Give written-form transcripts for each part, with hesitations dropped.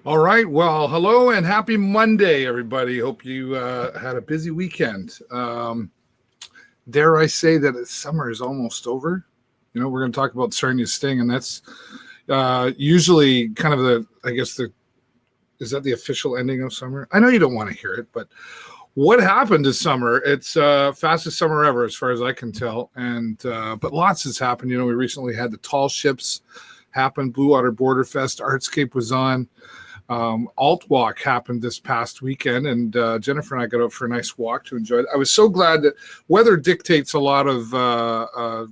All right. Well, hello and happy Monday, everybody. Hope you had a busy weekend. Dare I say that summer is almost over? You know, we're going to talk about Sarnia Sting, and that's usually kind of is that the official ending of summer? I know you don't want to hear it, but what happened this summer? It's fastest summer ever, as far as I can tell. And but lots has happened. You know, we recently had the tall ships happen. Blue Water Border Fest, Artscape was on. Alt Walk happened this past weekend, and Jennifer and I got out for a nice walk to enjoy it. I was so glad that weather dictates a lot of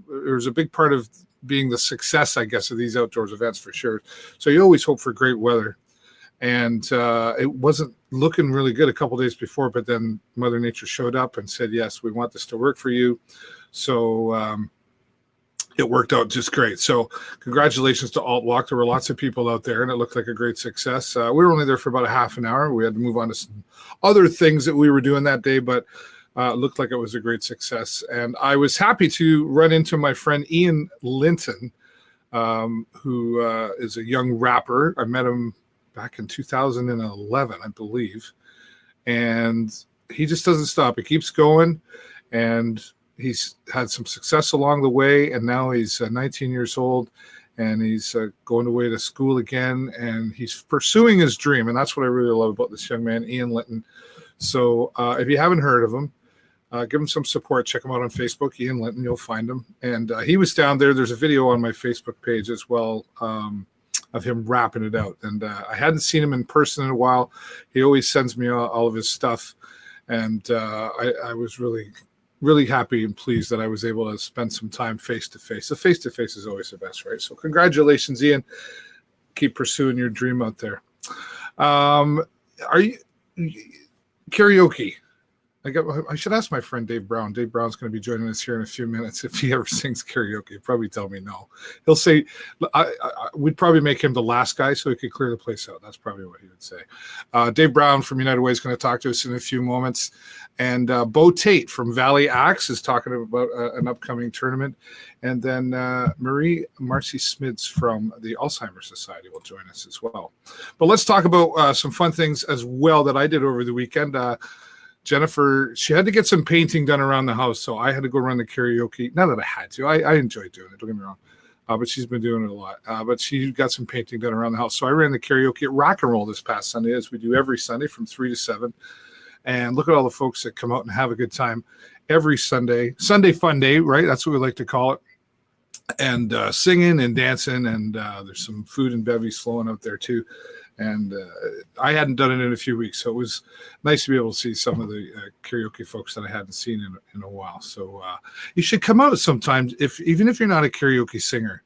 there's a big part of being the success, I guess, of these outdoors events for sure. So you always hope for great weather, and it wasn't looking really good a couple days before, but then Mother Nature showed up and said, yes, we want this to work for you. So it worked out just great. So congratulations to Alt Walk. There were lots of people out there, and it looked like a great success. We were only there for about a half an hour. We had to move on to some other things that we were doing that day, but it looked like it was a great success. And I was happy to run into my friend Ian Linton, who is a young rapper. I met him back in 2011, I believe. And he just doesn't stop. He keeps going, and he's had some success along the way, and now he's 19 years old, and he's going away to school again, and he's pursuing his dream, and that's what I really love about this young man, Ian Linton. So if you haven't heard of him, give him some support. Check him out on Facebook, Ian Linton. You'll find him. And he was down there. There's a video on my Facebook page as well of him rapping it out, and I hadn't seen him in person in a while. He always sends me all of his stuff, and I was really happy and pleased that I was able to spend some time face-to-face. The face-to-face is always the best, right? So congratulations, Ian. Keep pursuing your dream out there. Are you karaoke? I should ask my friend Dave Brown. Dave Brown's going to be joining us here in a few minutes. If he ever sings karaoke, he'll probably tell me no. He'll say, we'd probably make him the last guy so he could clear the place out. That's probably what he would say. Dave Brown from United Way is going to talk to us in a few moments. And Tait from Valley Axe is talking about an upcoming tournament. And then Marcy Smids from the Alzheimer's Society will join us as well. But let's talk about some fun things as well that I did over the weekend. Jennifer, she had to get some painting done around the house, so I had to go run the karaoke. Not that I had to. I enjoy doing it, don't get me wrong. But she's been doing it a lot. But she got some painting done around the house. So I ran the karaoke at Rock and Roll this past Sunday, as we do every Sunday from 3 to 7. And look at all the folks that come out and have a good time every Sunday. Sunday Fun Day, right? That's what we like to call it. And singing and dancing, and there's some food and bevies flowing out there too. And I hadn't done it in a few weeks, so it was nice to be able to see some of the karaoke folks that I hadn't seen in a while. So you should come out sometimes, even if you're not a karaoke singer,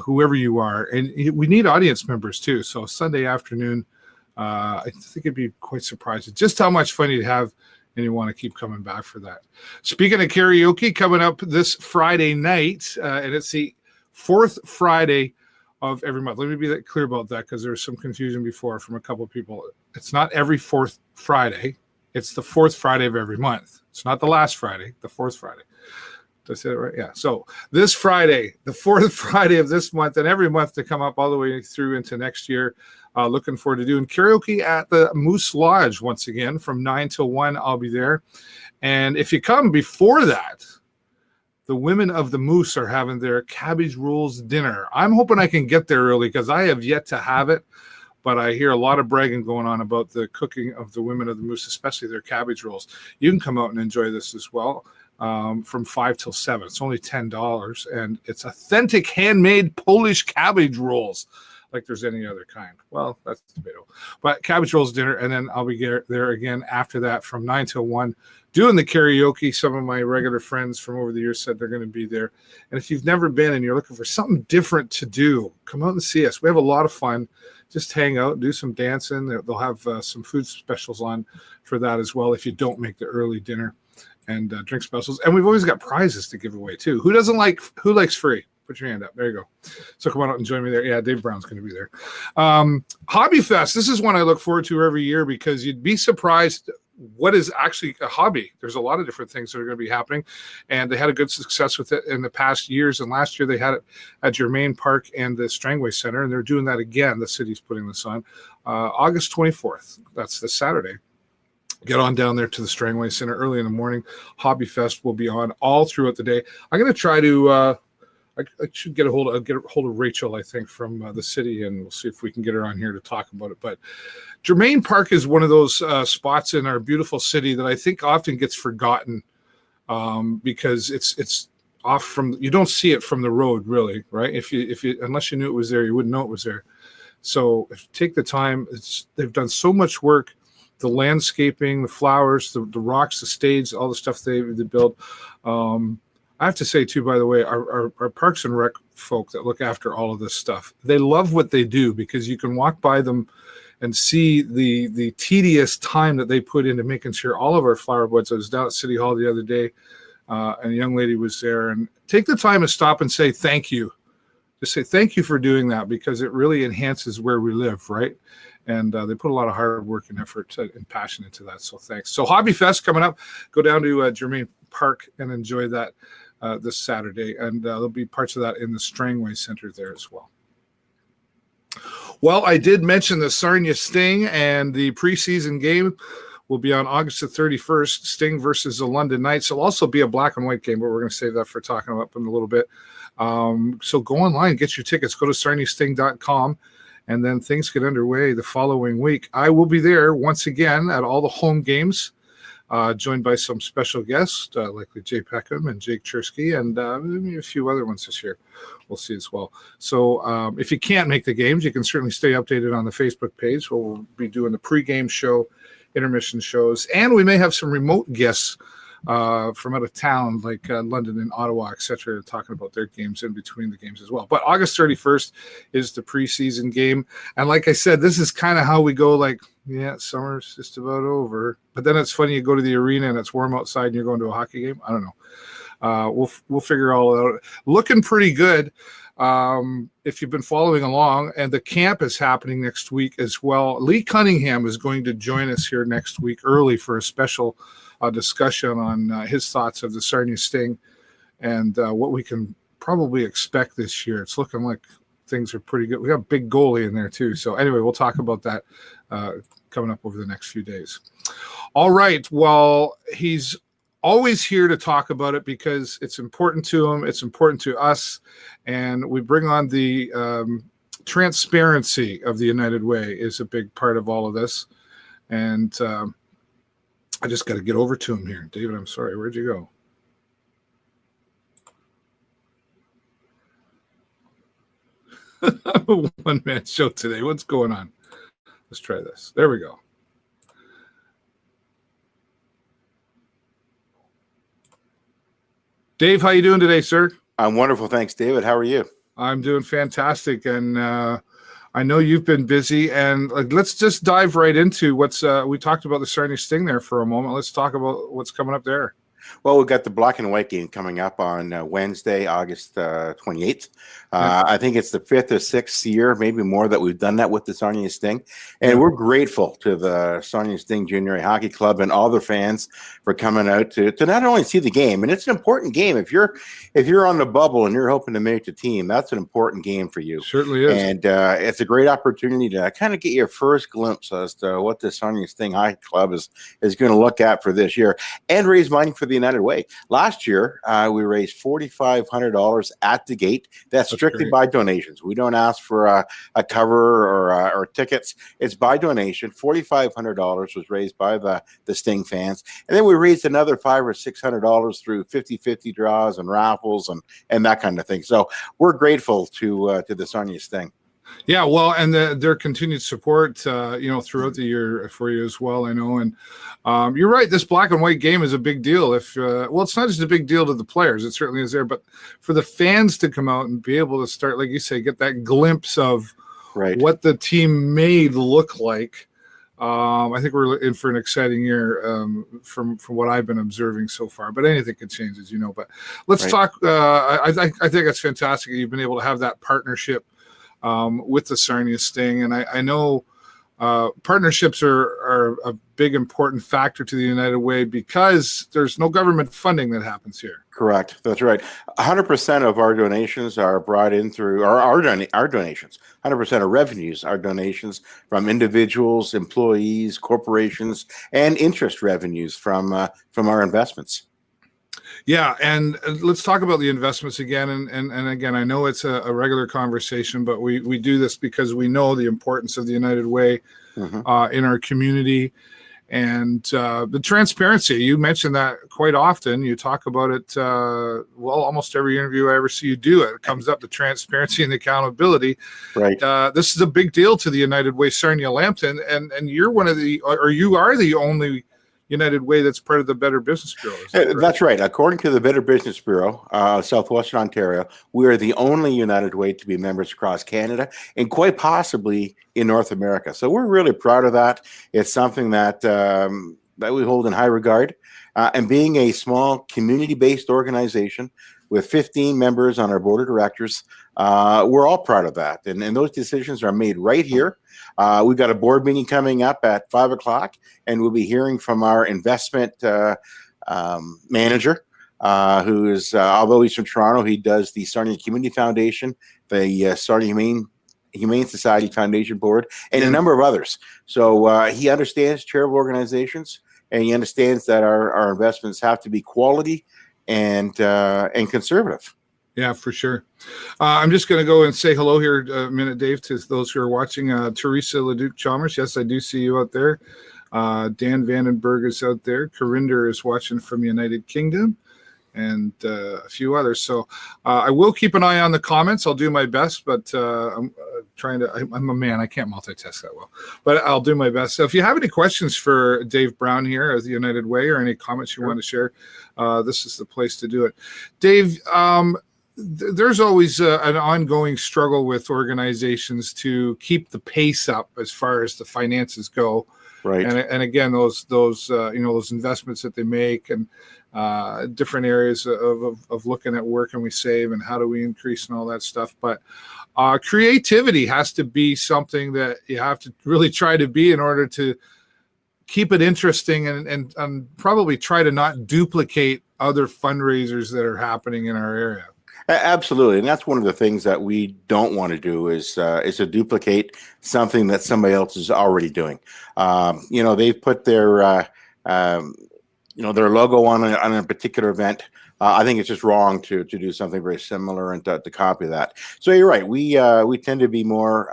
whoever you are. And we need audience members too. So Sunday afternoon, I think it'd be quite surprising just how much fun you'd have, and you want to keep coming back for that. Speaking of karaoke, coming up this Friday night, and it's the fourth Friday of every month. Let me be clear about that, because there was some confusion before from a couple of people. It's not every fourth Friday. It's the fourth Friday of every month. It's not the last Friday, the fourth Friday. Did I say that right? Yeah. So this Friday, the fourth Friday of this month, and every month to come up all the way through into next year. Looking forward to doing karaoke at the Moose Lodge once again from 9 till 1. I'll be there. And if you come before that, the women of the Moose are having their cabbage rolls dinner. I'm hoping I can get there early, because I have yet to have it, but I hear a lot of bragging going on about the cooking of the women of the Moose, especially their cabbage rolls. You can come out and enjoy this as well from 5 till 7. It's only $10, and it's authentic handmade Polish cabbage rolls, like there's any other kind. Well, that's debatable. But cabbage rolls dinner, and then I'll be there again after that from 9 till 1 doing the karaoke. Some of my regular friends from over the years said they're going to be there. And if you've never been and you're looking for something different to do, come out and see us. We have a lot of fun. Just hang out, do some dancing. They'll have some food specials on for that as well if you don't make the early dinner, and drink specials. And we've always got prizes to give away too. Who likes free? Put your hand up. There you go. So come on out and join me there. Yeah, Dave Brown's going to be there. Hobby Fest. This is one I look forward to every year because you'd be surprised what is actually a hobby. There's a lot of different things that are going to be happening, and they had a good success with it in the past years. And last year they had it at Germain Park and the Strangway Center, and they're doing that again. The city's putting this on August 24th. That's this Saturday. Get on down there to the Strangway Center early in the morning. Hobby Fest will be on all throughout the day. I'm going to try to. I should get a hold of Rachel, I think, from the city, and we'll see if we can get her on here to talk about it. But Germain Park is one of those spots in our beautiful city that I think often gets forgotten because it's off from. You don't see it from the road, really, right? If you unless you knew it was there, you wouldn't know it was there. So if you take the time, they've done so much work. The landscaping, the flowers, the rocks, the stage, all the stuff they build. I have to say, too, by the way, our Parks and Rec folk that look after all of this stuff, they love what they do because you can walk by them and see the tedious time that they put into making sure all of our flower beds. I was down at City Hall the other day, and a young lady was there. And take the time to stop and say thank you. Just say thank you for doing that because it really enhances where we live, right? And they put a lot of hard work and effort and passion into that. So thanks. So Hobby Fest coming up. Go down to Germain Park and enjoy that this Saturday. And there'll be parts of that in the Strangway Center there as well. Well, I did mention the Sarnia Sting, and the preseason game will be on August the 31st, Sting versus the London Knights. It'll also be a black and white game, but we're going to save that for talking about in a little bit. So go online, get your tickets. Go to sarniasting.com. And then things get underway the following week. I will be there once again at all the home games, joined by some special guests, likely Jay Peckham and Jake Chersky, and maybe a few other ones this year. We'll see as well. So if you can't make the games, you can certainly stay updated on the Facebook page. We'll be doing the pregame show, intermission shows, and we may have some remote guests from out of town, like London and Ottawa, etc., talking about their games in between the games as well. But August 31st is the preseason game. And like I said, this is kind of how we go, like, yeah, summer's just about over. But then it's funny, you go to the arena and it's warm outside and you're going to a hockey game. I don't know. We'll figure all out. Looking pretty good if you've been following along. And the camp is happening next week as well. Lee Cunningham is going to join us here next week early for a special discussion on his thoughts of the Sarnia Sting and what we can probably expect this year. It's looking like things are pretty good. We got a big goalie in there too. So anyway, we'll talk about that coming up over the next few days. All right. Well, he's always here to talk about it because it's important to him. It's important to us. And we bring on the transparency of the United Way is a big part of all of this. And I just got to get over to him here. David, I'm sorry. Where'd you go? One-man show today. What's going on? Let's try this. There we go. Dave, how you doing today, sir? I'm wonderful. Thanks, David. How are you? I'm doing fantastic. And I know you've been busy, and let's just dive right into what's we talked about the Sarnia Sting there for a moment. Let's talk about what's coming up there. Well, we've got the black and white game coming up on Wednesday, August 28th. I think it's the 5th or 6th year, maybe more, that we've done that with the Sarnia Sting. And we're grateful to the Sarnia Sting Junior Hockey Club and all their fans for coming out to not only see the game, and it's an important game. If you're on the bubble and you're hoping to make the team, that's an important game for you. Certainly is. And it's a great opportunity to kind of get your first glimpse as to what the Sarnia Sting Hockey Club is going to look at for this year and raise money for the United Way. Last year, we raised $4,500 at the gate. That's strictly great. By donations. We don't ask for a cover or tickets. It's by donation. $4,500 was raised by the Sting fans. And then we raised another $500 or $600 through 50-50 draws and raffles and that kind of thing. So we're grateful to the Sarnia Sting. Yeah, well, and their continued support, throughout the year for you as well. I know, and you're right. This black and white game is a big deal. If it's not just a big deal to the players; it certainly is there, but for the fans to come out and be able to start, like you say, get that glimpse of what the team may look like. I think we're in for an exciting year from what I've been observing so far. But anything can change, as you know. But let's talk. I think it's fantastic that you've been able to have that partnership with the Sarnia Sting. And I know partnerships are a big important factor to the United Way because there's no government funding that happens here. Correct. That's right. 100% of our donations are brought in through our donations. 100% of revenues are donations from individuals, employees, corporations, and interest revenues from our investments. Yeah, and let's talk about the investments again. And again, I know it's a regular conversation, but we do this because we know the importance of the United Way in our community. And the transparency, you mentioned that quite often. You talk about it, almost every interview I ever see you do, it comes up, the transparency and the accountability. Right. This is a big deal to the United Way Sarnia-Lambton, and you're you are the only United Way that's part of the Better Business Bureau. That's right. According to the Better Business Bureau, Southwestern Ontario, we are the only United Way to be members across Canada and quite possibly in North America. So we're really proud of that. It's something that we hold in high regard. And being a small community-based organization with 15 members on our board of directors, we're all proud of that. And those decisions are made right here. We've got a board meeting coming up at 5 o'clock, and we'll be hearing from our investment manager, who is, although he's from Toronto, he does the Sarnia Community Foundation, the Sarnia Humane Society Foundation Board, and a number of others. So he understands charitable organizations, and he understands that our investments have to be quality and conservative. Yeah, for sure. I'm just going to go and say hello here a minute, Dave, to those who are watching. Teresa Leduc-Chalmers, yes, I do see you out there. Dan Vandenberg is out there. Corinder is watching from United Kingdom, and a few others. So I will keep an eye on the comments. I'll do my best, but I'm a man. I can't multitask that well, but I'll do my best. So if you have any questions for Dave Brown here at the United Way, or any comments you want to share, this is the place to do it. Dave, there's always an ongoing struggle with organizations to keep the pace up as far as the finances go. Right. And again, those investments that they make, and different areas of looking at where can we save and how do we increase and all that stuff. But creativity has to be something that you have to really try to be in order to keep it interesting and probably try to not duplicate other fundraisers that are happening in our area. Absolutely, and that's one of the things that we don't want to do is to duplicate something that somebody else is already doing. They've put their logo on a particular event. I think it's just wrong to do something very similar and to copy that. So you're right. We tend to be more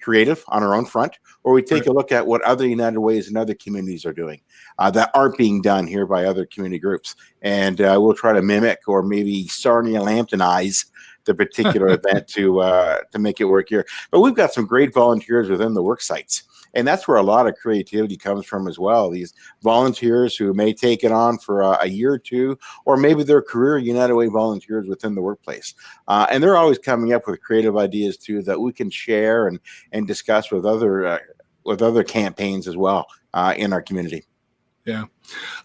creative on our own front, or we take a look at what other United Ways and other communities are doing that aren't being done here by other community groups. And we'll try to mimic or maybe Sarnia-Lambtonize the particular event to make it work here. But we've got some great volunteers within the work sites. And that's where a lot of creativity comes from as well. These volunteers who may take it on for a year or two, or maybe they're career United Way volunteers within the workplace. And they're always coming up with creative ideas too that we can share and discuss with other campaigns as well in our community. Yeah.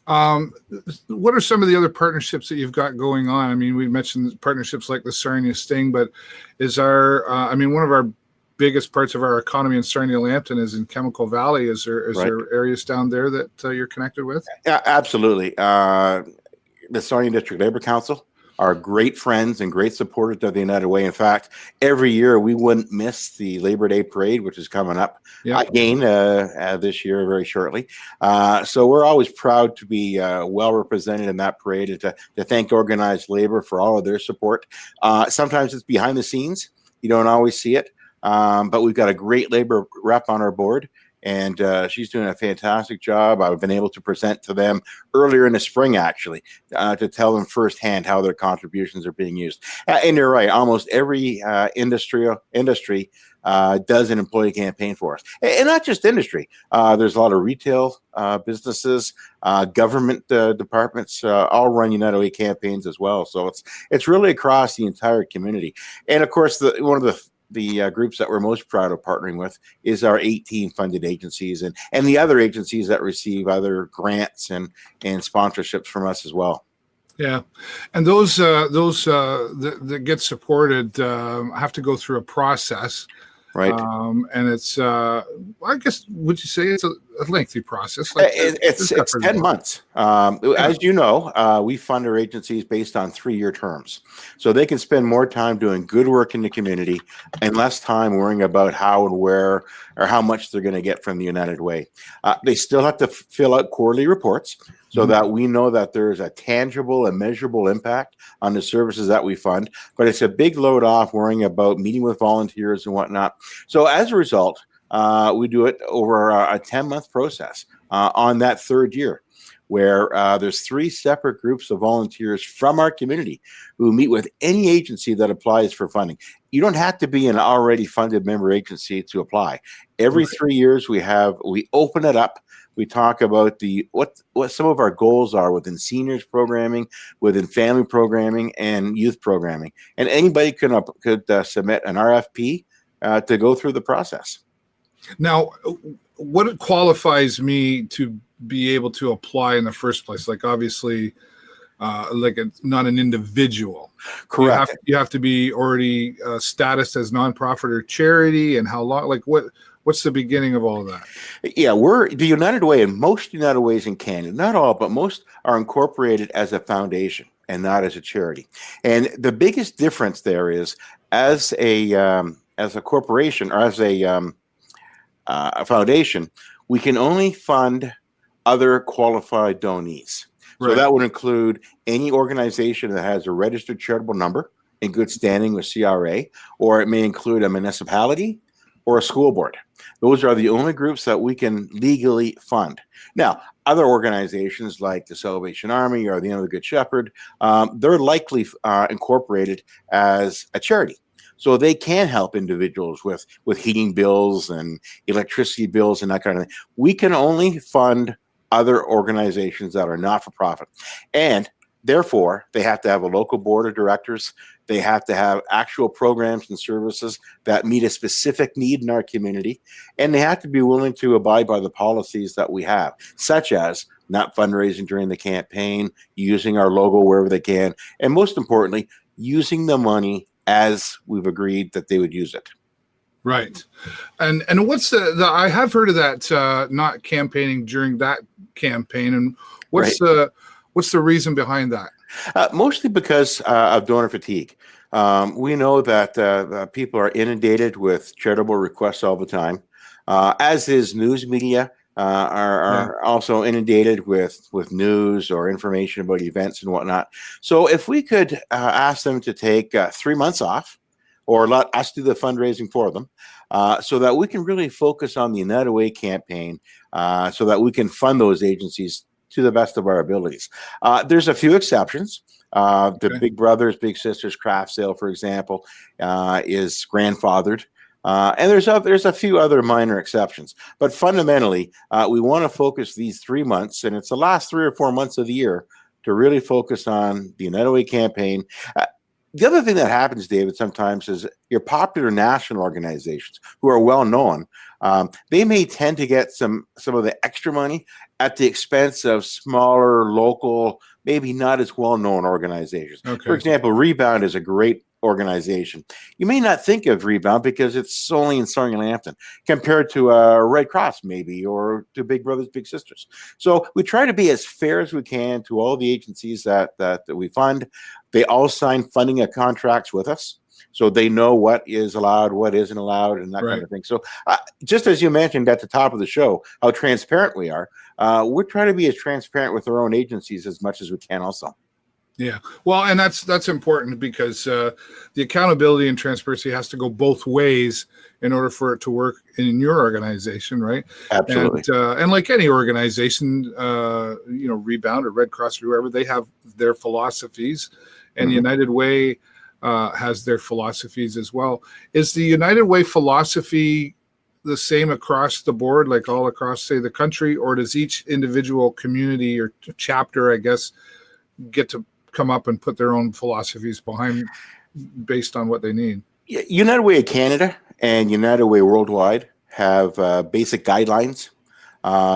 What are some of the other partnerships that you've got going on? I mean, we mentioned partnerships like the Sarnia Sting, but is one of our biggest parts of our economy in Sarnia-Lambton is in Chemical Valley. Is there areas down there that you're connected with? Yeah, absolutely. The Sarnia District Labor Council are great friends and great supporters of the United Way. In fact, every year we wouldn't miss the Labor Day Parade, which is coming up again this year very shortly. So we're always proud to be well represented in that parade and to thank organized labor for all of their support. Sometimes it's behind the scenes. You don't always see it. But we've got a great labor rep on our board, and she's doing a fantastic job. I've been able to present to them earlier in the spring, actually, to tell them firsthand how their contributions are being used. And you're right, almost every industry does an employee campaign for us, and not just industry. There's a lot of retail businesses, government departments, all run United Way campaigns as well. So it's really across the entire community. And of course, one of the groups that we're most proud of partnering with is our 18 funded agencies and the other agencies that receive other grants and sponsorships from us as well. Yeah, and those that get supported have to go through a process, right? And it's I guess, would you say it's a lengthy process? It's 10 months. As you know, we fund our agencies based on 3-year terms, so they can spend more time doing good work in the community and less time worrying about how and where or how much they're going to get from the United Way. They still have to fill out quarterly reports, so that we know that there's a tangible and measurable impact on the services that we fund. But it's a big load off worrying about meeting with volunteers and whatnot. So as a result, we do it over a 10-month process on that 3rd year, where there's 3 separate groups of volunteers from our community who meet with any agency that applies for funding. You don't have to be an already funded member agency to apply. Every 3 years we open it up. We talk about what some of our goals are within seniors programming, within family programming, and youth programming. And anybody could submit an RFP to go through the process. Now, what qualifies me to be able to apply in the first place? Like, obviously, not an individual. Correct. You have to be already status as nonprofit or charity, and how long? Like, what's the beginning of all of that? Yeah, we're the United Way, and most United Ways in Canada, not all, but most are incorporated as a foundation and not as a charity. And the biggest difference there is, as a corporation or as a foundation, we can only fund other qualified donees. So that would include any organization that has a registered charitable number in good standing with CRA, or it may include a municipality or a school board. Those are the only groups that we can legally fund. Now, other organizations like the Salvation Army or the Good Shepherd, they're likely incorporated as a charity. So they can help individuals with heating bills and electricity bills and that kind of thing. We can only fund other organizations that are not-for-profit. And therefore, they have to have a local board of directors. They have to have actual programs and services that meet a specific need in our community. And they have to be willing to abide by the policies that we have, such as not fundraising during the campaign, using our logo wherever they can, and most importantly, using the money as we've agreed that they would use it. Right. And what's the I have heard of that, not campaigning during that campaign. And what's the reason behind that? Mostly because of donor fatigue. We know that people are inundated with charitable requests all the time, as is news media. Are also inundated with news or information about events and whatnot. So if we could ask them to take 3 months off, or let us do the fundraising for them, so that we can really focus on the United Way campaign, so that we can fund those agencies to the best of our abilities. There's a few exceptions. The Big Brothers Big Sisters craft sale, for example, is grandfathered. And there's a few other minor exceptions, but fundamentally, we want to focus these 3 months, and it's the last 3 or 4 months of the year, to really focus on the United Way campaign. The other thing that happens, David, sometimes is your popular national organizations who are well known, they may tend to get some of the extra money at the expense of smaller, local, maybe not as well known organizations. For example, Rebound is a great organization. You may not think of Rebound because it's only in Sarnia-Lambton compared to Red Cross maybe, or to Big Brothers Big Sisters. So we try to be as fair as we can to all the agencies that we fund. They all sign funding contracts with us, so they know what is allowed, what isn't allowed, and that kind of thing. So just as you mentioned at the top of the show, how transparent we are, we're trying to be as transparent with our own agencies as much as we can also. Yeah. Well, and that's important because the accountability and transparency has to go both ways in order for it to work in your organization, right? Absolutely. And like any organization, Rebound or Red Cross or whoever, they have their philosophies, and United Way has their philosophies as well. Is the United Way philosophy the same across the board, like all across, say, the country, or does each individual community or chapter, I guess, get to come up and put their own philosophies behind based on what they need? United Way of Canada and United Way Worldwide have basic guidelines,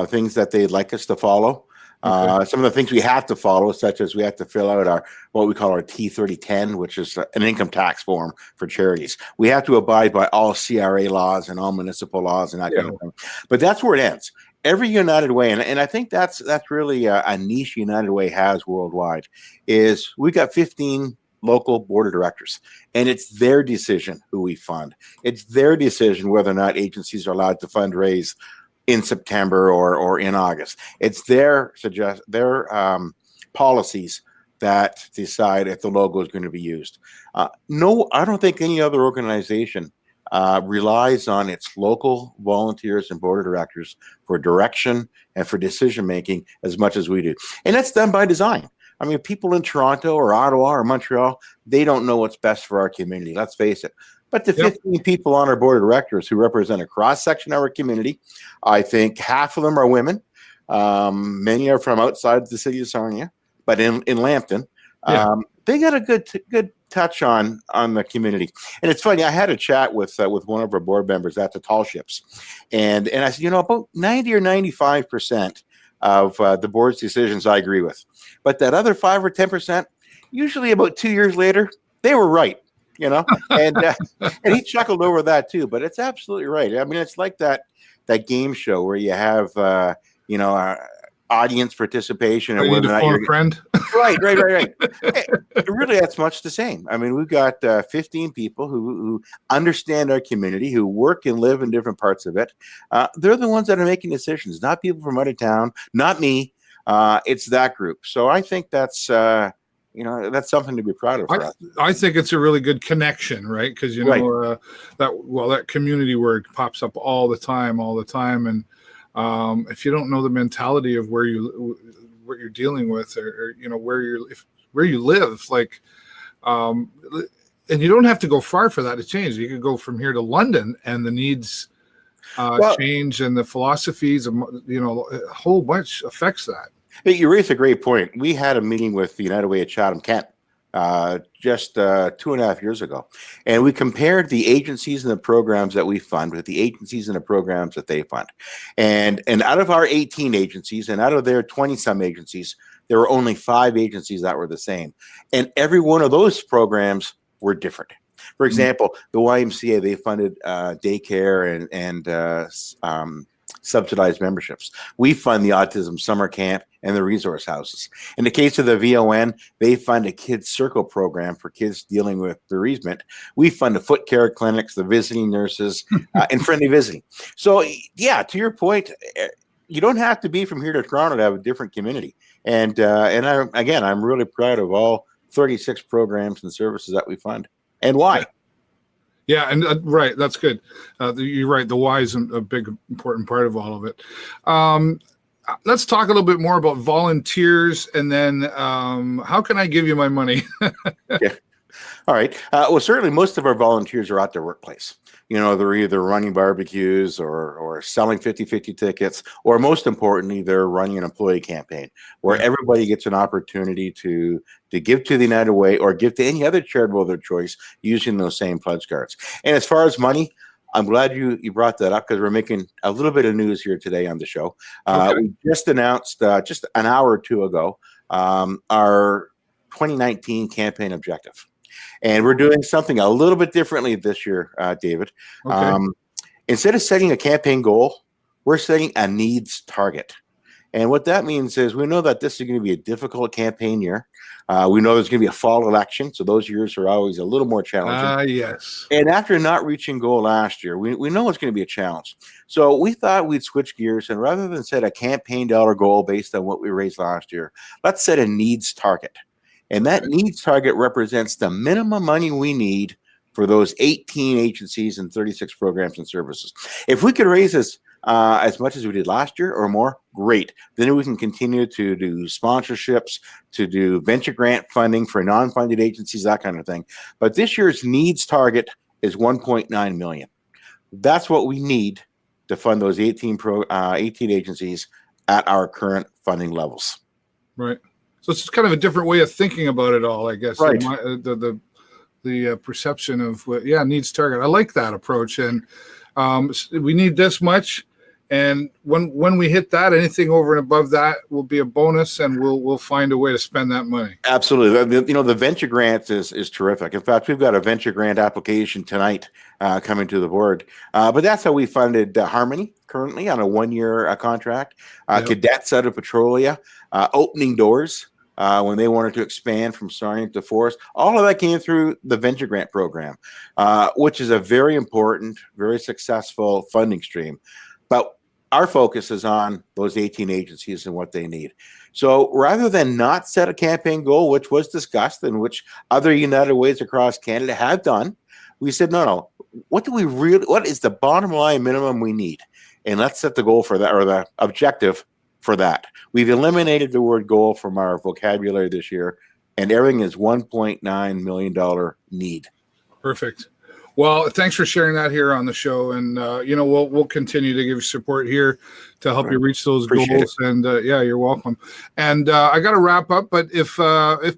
things that they'd like us to follow. Okay. Some of the things we have to follow, such as we have to fill out our what we call our T3010, which is an income tax form for charities. We have to abide by all CRA laws and all municipal laws and that kind of thing. But that's where it ends. Every United Way, and I think that's really a niche United Way has worldwide, is we got 15 local board of directors, and it's their decision who we fund. It's their decision whether or not agencies are allowed to fundraise in September or in August. It's their policies that decide if the logo is going to be used. No, I don't think any other organization relies on its local volunteers and board of directors for direction and for decision making as much as we do. And that's done by design. I mean, people in Toronto or Ottawa or Montreal, they don't know what's best for our community. Let's face it. But the 15 people on our board of directors who represent a cross-section of our community, I think half of them are women. Many are from outside the city of Sarnia, but in Lambton. They got a good touch on the community. And it's funny, I had a chat with one of our board members at the Tall Ships. And I said, about 90 or 95% of the board's decisions I agree with. But that other 5 or 10%, usually about 2 years later, they were right. And he chuckled over that too. But it's absolutely right. I mean, it's like that game show where you have audience participation and whether or not you're a friend. Right. Really, that's much the same. I mean, we've got 15 people who understand our community, who work and live in different parts of it. They're the ones that are making decisions, not people from out of town, not me. It's that group. So I think that's that's something to be proud of. For us. I think it's a really good connection, right? Because that community word pops up all the time, and if you don't know the mentality of what you're dealing with, or where you live, like, and you don't have to go far for that to change. You could go from here to London, and the needs change, and the philosophies, a whole bunch affects that. You raised a great point. We had a meeting with the United Way at Chatham-Kent just 2.5 years ago, and we compared the agencies and the programs that we fund with the agencies and the programs that they fund. And out of our 18 agencies and out of their 20-some agencies, there were only 5 agencies that were the same. And every one of those programs were different. For example, the YMCA, they funded daycare and subsidized memberships. We fund the autism summer camp and the resource houses. In the case of the VON, they fund a kids circle program for kids dealing with bereavement. We fund the foot care clinics, the visiting nurses, and friendly visiting. So yeah, to your point, you don't have to be from here to Toronto to have a different community. And I'm really proud of all 36 programs and services that we fund and why. Yeah, and right, that's good. You're right. The why is a big, important part of all of it. Let's talk a little bit more about volunteers, and then how can I give you my money? Yeah. All right. Well, certainly most of our volunteers are at their workplace. They're either running barbecues or selling 50-50 tickets, or most importantly, they're running an employee campaign where everybody gets an opportunity to give to the United Way or give to any other charitable of their choice using those same pledge cards. And as far as money, I'm glad you brought that up because we're making a little bit of news here today on the show. We just announced just an hour or two ago our 2019 campaign objective. And we're doing something a little bit differently this year, David. Instead of setting a campaign goal, we're setting a needs target. And what that means is we know that this is going to be a difficult campaign year. We know there's going to be a fall election, so those years are always a little more challenging. Yes. And after not reaching goal last year, we know it's going to be a challenge. So we thought we'd switch gears, and rather than set a campaign dollar goal based on what we raised last year, let's set a needs target. And that needs target represents the minimum money we need for those 18 agencies and 36 programs and services. If we could raise this as much as we did last year or more, great. Then we can continue to do sponsorships, to do venture grant funding for non-funded agencies, that kind of thing. But this year's needs target is $1.9 million. That's what we need to fund those 18 agencies at our current funding levels. Right. So it's kind of a different way of thinking about it all, I guess. Right. The perception of needs target. I like that approach, and we need this much, and when we hit that, anything over and above that will be a bonus, and we'll find a way to spend that money. Absolutely. The venture grant is terrific. In fact, we've got a venture grant application tonight coming to the board. But that's how we funded Harmony currently on a 1-year contract. Cadets out of Petrolia, opening doors. When they wanted to expand from Sarnia to Forest, all of that came through the venture grant program, which is a very important, very successful funding stream. But our focus is on those 18 agencies and what they need. So rather than not set a campaign goal, which was discussed and which other United Ways across Canada have done, we said, no, what is the bottom line minimum we need? And let's set the goal for that, or the objective for that. We've eliminated the word goal from our vocabulary this year, and everything is $1.9 million need. Perfect. Well, thanks for sharing that here on the show, and we'll continue to give you support here to help you reach those goals. And you're welcome. And I got to wrap up, but if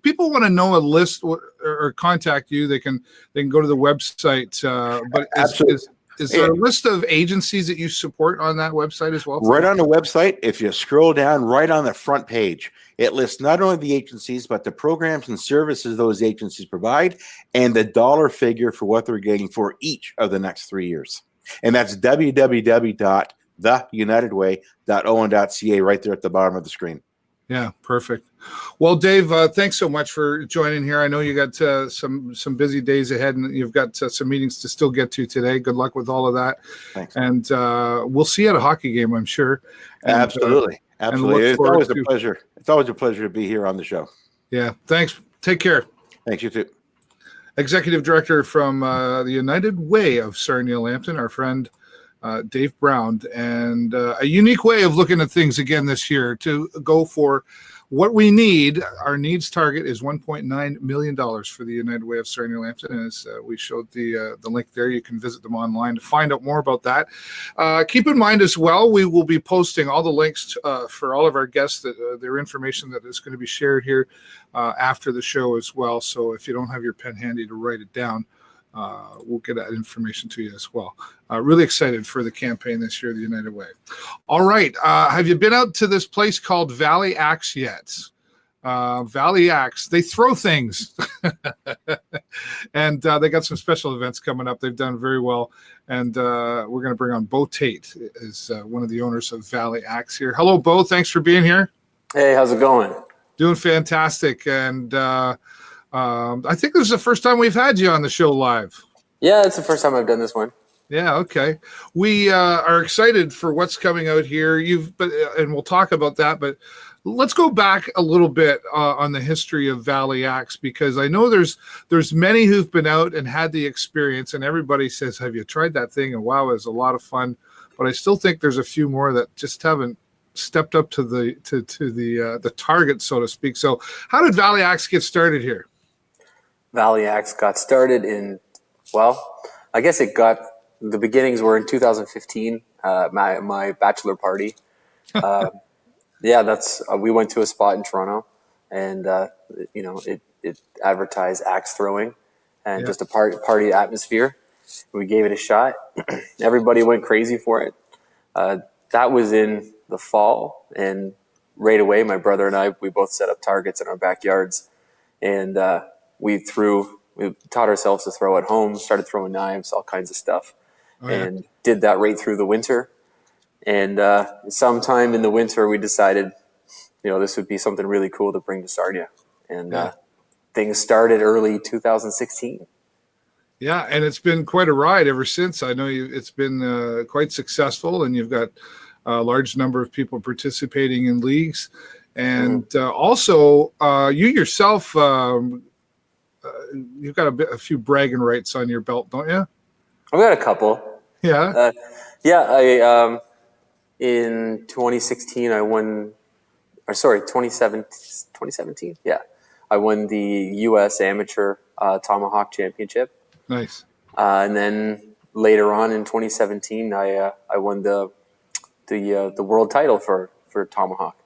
people want to know a list or contact you, they can go to the website. But is there a list of agencies that you support on that website as well? Right on the website, if you scroll down right on the front page, it lists not only the agencies, but the programs and services those agencies provide and the dollar figure for what they're getting for each of the next 3 years. And that's www.theunitedway.on.ca right there at the bottom of the screen. Yeah, perfect. Well, Dave, thanks so much for joining here. I know you got some busy days ahead, and you've got some meetings to still get to today. Good luck with all of that. Thanks. And we'll see you at a hockey game, I'm sure. And, Absolutely. It's always a pleasure. It's always a pleasure to be here on the show. Yeah, thanks. Take care. Thanks, you too. Executive Director from the United Way of Sarnia-Lambton, our friend Dave Brown, and a unique way of looking at things again this year to go for what we need. Our needs target is $1.9 million for the United Way of Sarnia-Lambton. And as we showed the link there, you can visit them online to find out more about that. Keep in mind as well, we will be posting all the links for all of our guests, their information that is going to be shared here after the show as well. So if you don't have your pen handy to write it down, we'll get that information to you as well. Really excited for the campaign this year, the United Way. All right. Have you been out to this place called Valley Axe yet? Valley Axe, they throw things. And they got some special events coming up. They've done very well. And we're going to bring on Tait as one of the owners of Valley Axe here. Hello, Bo. Thanks for being here. Hey, how's it going? Doing fantastic. And I think this is the first time we've had you on the show live. Yeah, it's the first time I've done this one. Yeah, okay. We are excited for what's coming out here. And we'll talk about that, but let's go back a little bit on the history of Valley Axe, because I know there's many who've been out and had the experience, and everybody says, "Have you tried that thing?" And wow, it was a lot of fun. But I still think there's a few more that just haven't stepped up to the target, so to speak. So, how did Valley Axe get started here? Valley Axe got started I guess the beginnings were in 2015, my bachelor party. We went to a spot in Toronto, and it advertised axe throwing and just a party atmosphere. We gave it a shot. Everybody went crazy for it. That was in the fall, and right away, my brother and I, we both set up targets in our backyards, and we taught ourselves to throw at home, started throwing knives, all kinds of stuff, and did that right through the winter. And sometime in the winter, we decided, this would be something really cool to bring to Sarnia. And things started early 2016. Yeah, and it's been quite a ride ever since. I know it's been quite successful, and you've got a large number of people participating in leagues. And also, you yourself, you've got a few bragging rights on your belt, don't you? I've got a couple. Yeah. I in 2016 I won, or sorry, 2017. Yeah, I won the U.S. Amateur Tomahawk Championship. Nice. And then later on in 2017, I won the world title for Tomahawk.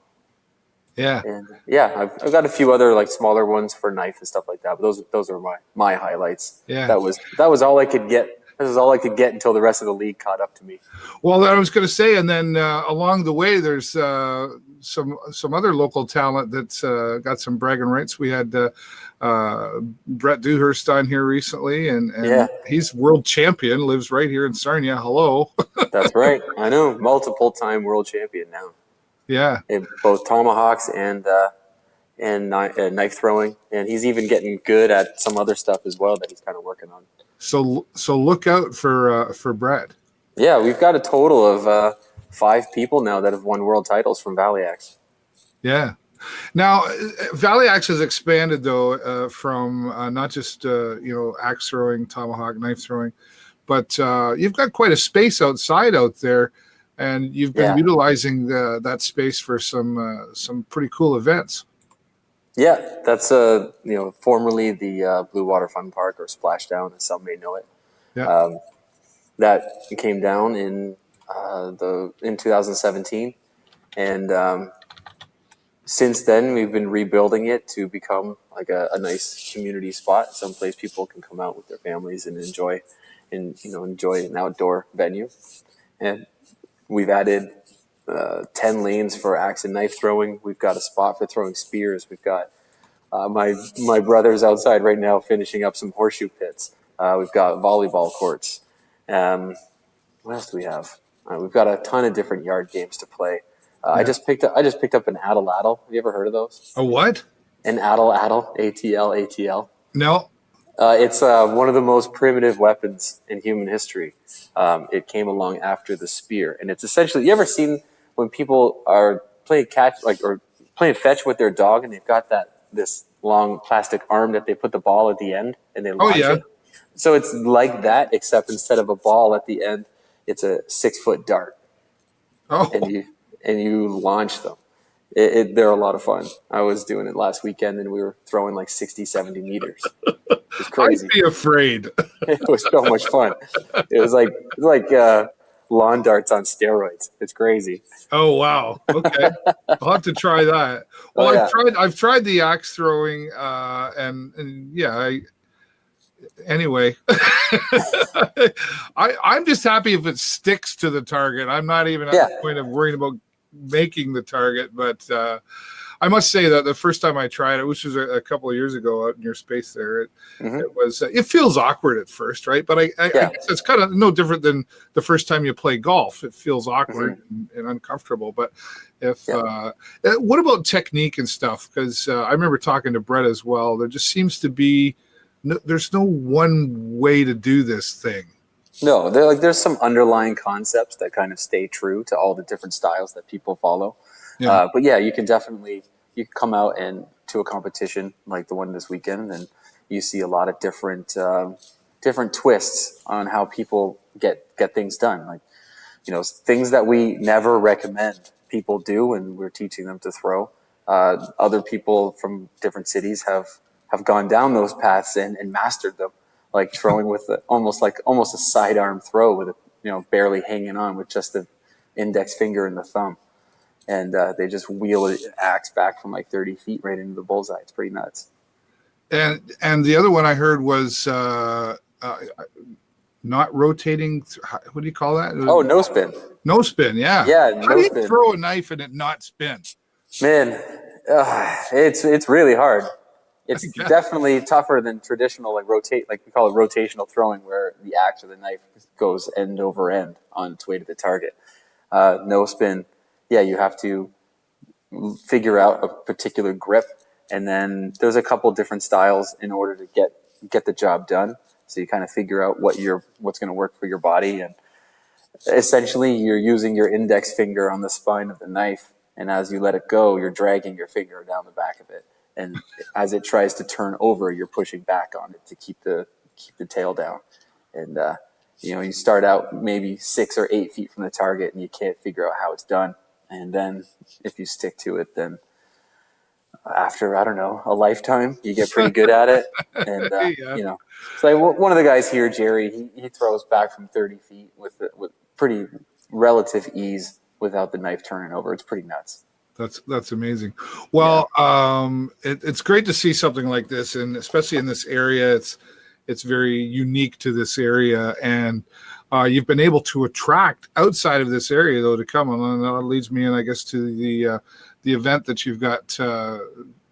Yeah. And yeah, I've got a few other like smaller ones for knife and stuff like that. But those are my highlights. Yeah. That was all I could get. This is all I could get until the rest of the league caught up to me. Well, I was going to say, and then along the way, there's some other local talent that's got some bragging rights. We had Brett Dewhurst on here recently, and he's world champion, lives right here in Sarnia. Hello. That's right. I know. Multiple-time world champion now. Yeah. In both tomahawks and knife throwing. And he's even getting good at some other stuff as well that he's kind of working on. So look out for Brett. Yeah, we've got a total of 5 people now that have won world titles from Valley Axe. Yeah. Now, Valley Axe has expanded, though, from not just, axe throwing, tomahawk, knife throwing, but you've got quite a space outside out there, and you've been utilizing that space for some pretty cool events. Yeah, that's formerly the Blue Water Fun Park, or Splashdown, as some may know it. Yeah. That came down in 2017, and since then we've been rebuilding it to become like a nice community spot, someplace people can come out with their families and enjoy an outdoor venue. And we've added 10 lanes for axe and knife throwing. We've got a spot for throwing spears. We've got my brother's outside right now finishing up some horseshoe pits. We've got volleyball courts. What else do we have? We've got a ton of different yard games to play. I just picked up an atlatl. Have you ever heard of those? A what? An atlatl, ATL. No. It's one of the most primitive weapons in human history. It came along after the spear, and it's essentially, you ever seen when people are playing catch, or playing fetch with their dog, and they've got this long plastic arm that they put the ball at the end, and they launch it. So it's like that, except instead of a ball at the end, it's a 6-foot dart. Oh. And you launch them. They're a lot of fun. I was doing it last weekend, and we were throwing like 60, 70 meters. It was crazy. I'd be afraid. It was so much fun. It was like lawn darts on steroids. It's crazy. Oh wow! Okay, I'll have to try that. Well, I've tried the axe throwing, and yeah. Anyway, I'm just happy if it sticks to the target. I'm not even at the point of worrying about making the target, but I must say that the first time I tried it, which was a couple of years ago out in your space there, it feels awkward at first, right? But I guess it's kind of no different than the first time you play golf. It feels awkward and uncomfortable. But what about technique and stuff? Because I remember talking to Brett as well. There just seems to be there's no one way to do this thing. No, there's some underlying concepts that kind of stay true to all the different styles that people follow. Yeah. But yeah, you can come out and to a competition like the one this weekend, and you see a lot of different twists on how people get things done. Like, things that we never recommend people do when we're teaching them to throw. Other people from different cities have gone down those paths and mastered them, like throwing with almost a sidearm throw with it, barely hanging on with just the index finger and the thumb. And they just wheel an axe back from like 30 feet right into the bullseye. It's pretty nuts. And the other one I heard was not rotating. What do you call that? Oh, no spin. No spin, yeah. Yeah, How do you throw a knife and it not spin? Man, it's really hard. It's definitely tougher than traditional, like we call it rotational throwing, where the axe or the knife goes end over end on its way to the target. No spin. Yeah, you have to figure out a particular grip, and then there's a couple different styles in order to get the job done. So you kind of figure out what's going to work for your body, and essentially you're using your index finger on the spine of the knife And as you let it go, you're dragging your finger down the back of it. And as it tries to turn over, you're pushing back on it to keep the tail down. And, you start out maybe 6 or 8 feet from the target and you can't figure out how it's done. And then if you stick to it, then after, I don't know, a lifetime, you get pretty good at it. And, so one of the guys here, Jerry, he throws back from 30 feet with pretty relative ease without the knife turning over. It's pretty nuts. That's amazing. Well, it's great to see something like this, and especially in this area, it's very unique to this area, and you've been able to attract outside of this area though to come, and that leads me in, I guess, to the event that you've got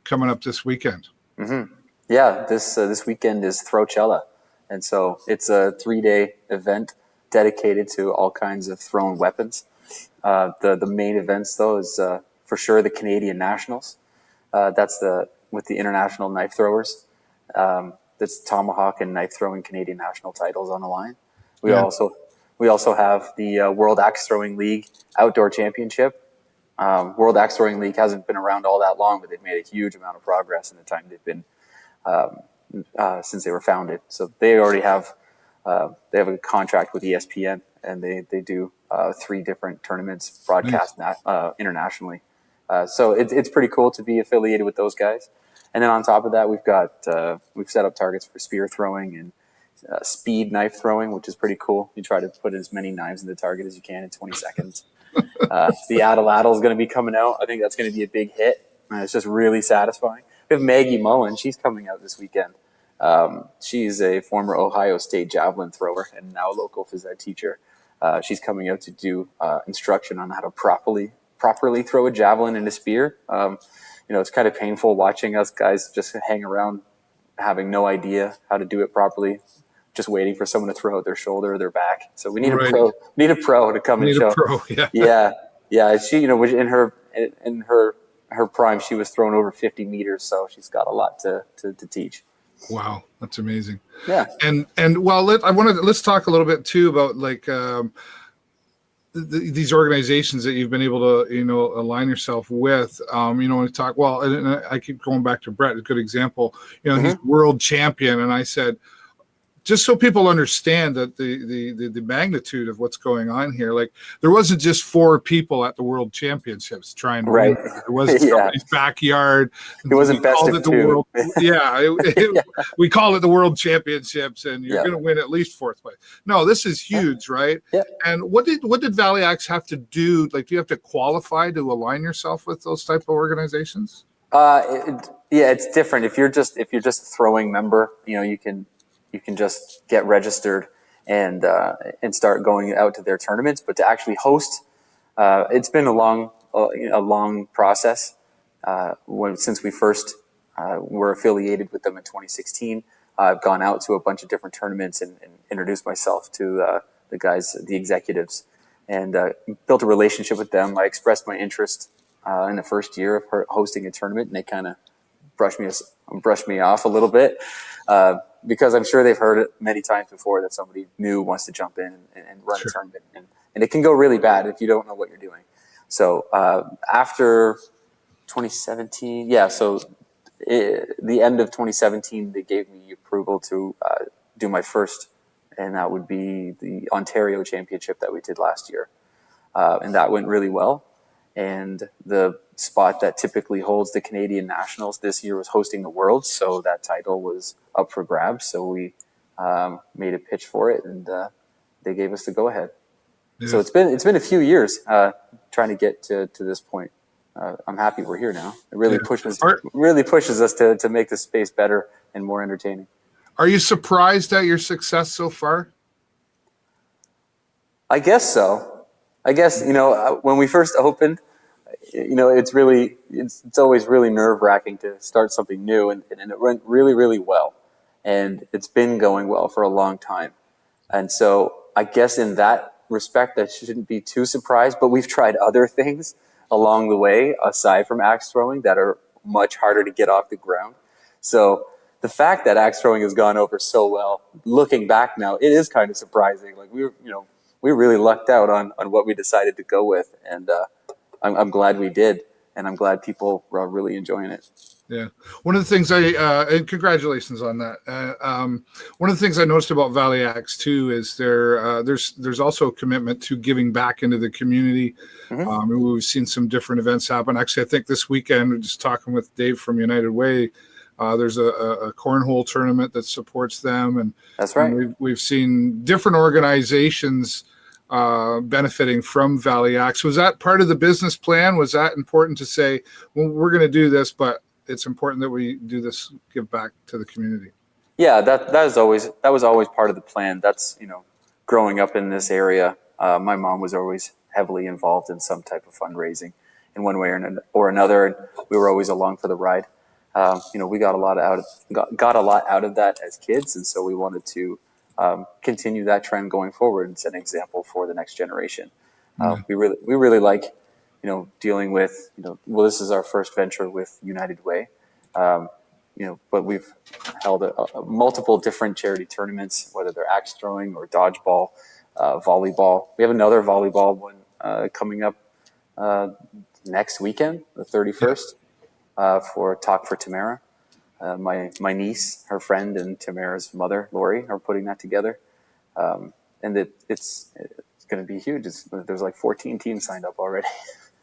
coming up this weekend. Mm-hmm. Yeah, this weekend is Throwchella, and so it's a 3-day event dedicated to all kinds of thrown weapons. The main events though is for sure the Canadian Nationals. That's with the international knife throwers. That's tomahawk and knife throwing Canadian national titles on the line. We also have the World Axe Throwing League Outdoor Championship. World Axe Throwing League hasn't been around all that long, but they've made a huge amount of progress in the time they've been since they were founded. So they already have a contract with ESPN, and they do 3 different tournaments broadcast internationally. So it's pretty cool to be affiliated with those guys. And then on top of that, we've set up targets for spear throwing and speed knife throwing, which is pretty cool. You try to put as many knives in the target as you can in 20 seconds. The Atlatl is going to be coming out. I think that's going to be a big hit. And it's just really satisfying. We have Maggie Mullen. She's coming out this weekend. She's a former Ohio State javelin thrower and now a local phys ed teacher. She's coming out to do instruction on how to properly throw a javelin and a spear. It's kind of painful watching us guys just hang around having no idea how to do it properly, just waiting for someone to throw at their shoulder or their back. So we need a pro. Need a pro to come and show. Yeah. She, in her prime, she was thrown over 50 meters, so she's got a lot to teach. Wow, that's amazing. Yeah. And well, let's talk a little bit too about like these organizations that you've been able to align yourself with. We talk, well, and I keep going back to Brett, a good example. He's world champion, and I said, just so people understand that the magnitude of what's going on here, like there wasn't just 4 people at the World Championships trying to win. It wasn't somebody's backyard. It wasn't best of 2. We call it the World Championships, and you're going to win at least 4th place. No, this is huge, right? Yeah. And what did Valley Axe have to do? Like, do you have to qualify to align yourself with those type of organizations? It's different. If you're just a throwing member, you can just get registered and start going out to their tournaments. But to actually host, it's been a long process. Since we first were affiliated with them in 2016, I've gone out to a bunch of different tournaments and introduced myself to the guys, the executives, and built a relationship with them. I expressed my interest in the first year of hosting a tournament, and they kind of brushed me off a little bit. Because I'm sure they've heard it many times before that somebody new wants to jump in and run a tournament. And it can go really bad if you don't know what you're doing. So after 2017, the end of 2017, they gave me approval to do my first, and that would be the Ontario Championship that we did last year. And that went really well. And the spot that typically holds the Canadian Nationals this year was hosting the Worlds, so that title was up for grabs. So we made a pitch for it, and they gave us the go-ahead. Yeah. So it's been a few years trying to get to this point. I'm happy we're here now. It really pushes us to make the space better and more entertaining. Are you surprised at your success so far? I guess so. I guess when we first opened, it's always really nerve-wracking to start something new, and it went really, really well. And it's been going well for a long time. And so I guess in that respect, I shouldn't be too surprised, but we've tried other things along the way, aside from axe throwing, that are much harder to get off the ground. So the fact that axe throwing has gone over so well, looking back now, it is kind of surprising. Like we really lucked out on what we decided to go with. And I'm glad we did, and I'm glad people are really enjoying it. Yeah. One of the things and congratulations on that. One of the things I noticed about Valley Axe too is there's also a commitment to giving back into the community. Mm-hmm. We've seen some different events happen. Actually, I think this weekend, just talking with Dave from United Way, there's a cornhole tournament that supports them, and that's right. And we've seen different organizations benefiting from Valley Axe. Was that part of the business plan? Was that important to say, well, we're going to do this, but it's important that we do this, give back to the community? Yeah, that was always part of the plan. That's, growing up in this area, my mom was always heavily involved in some type of fundraising in one way or another, and we were always along for the ride. We got a lot out of that as kids, and so we wanted to continue that trend going forward and set an example for the next generation. We really like, dealing with, this is our first venture with United Way, but we've held multiple different charity tournaments, whether they're axe throwing or dodgeball, volleyball. We have another volleyball one coming up next weekend, the 31st, for Talk for Tamara. My niece, her friend, and Tamara's mother, Lori, are putting that together. And it's going to be huge. There's like 14 teams signed up already.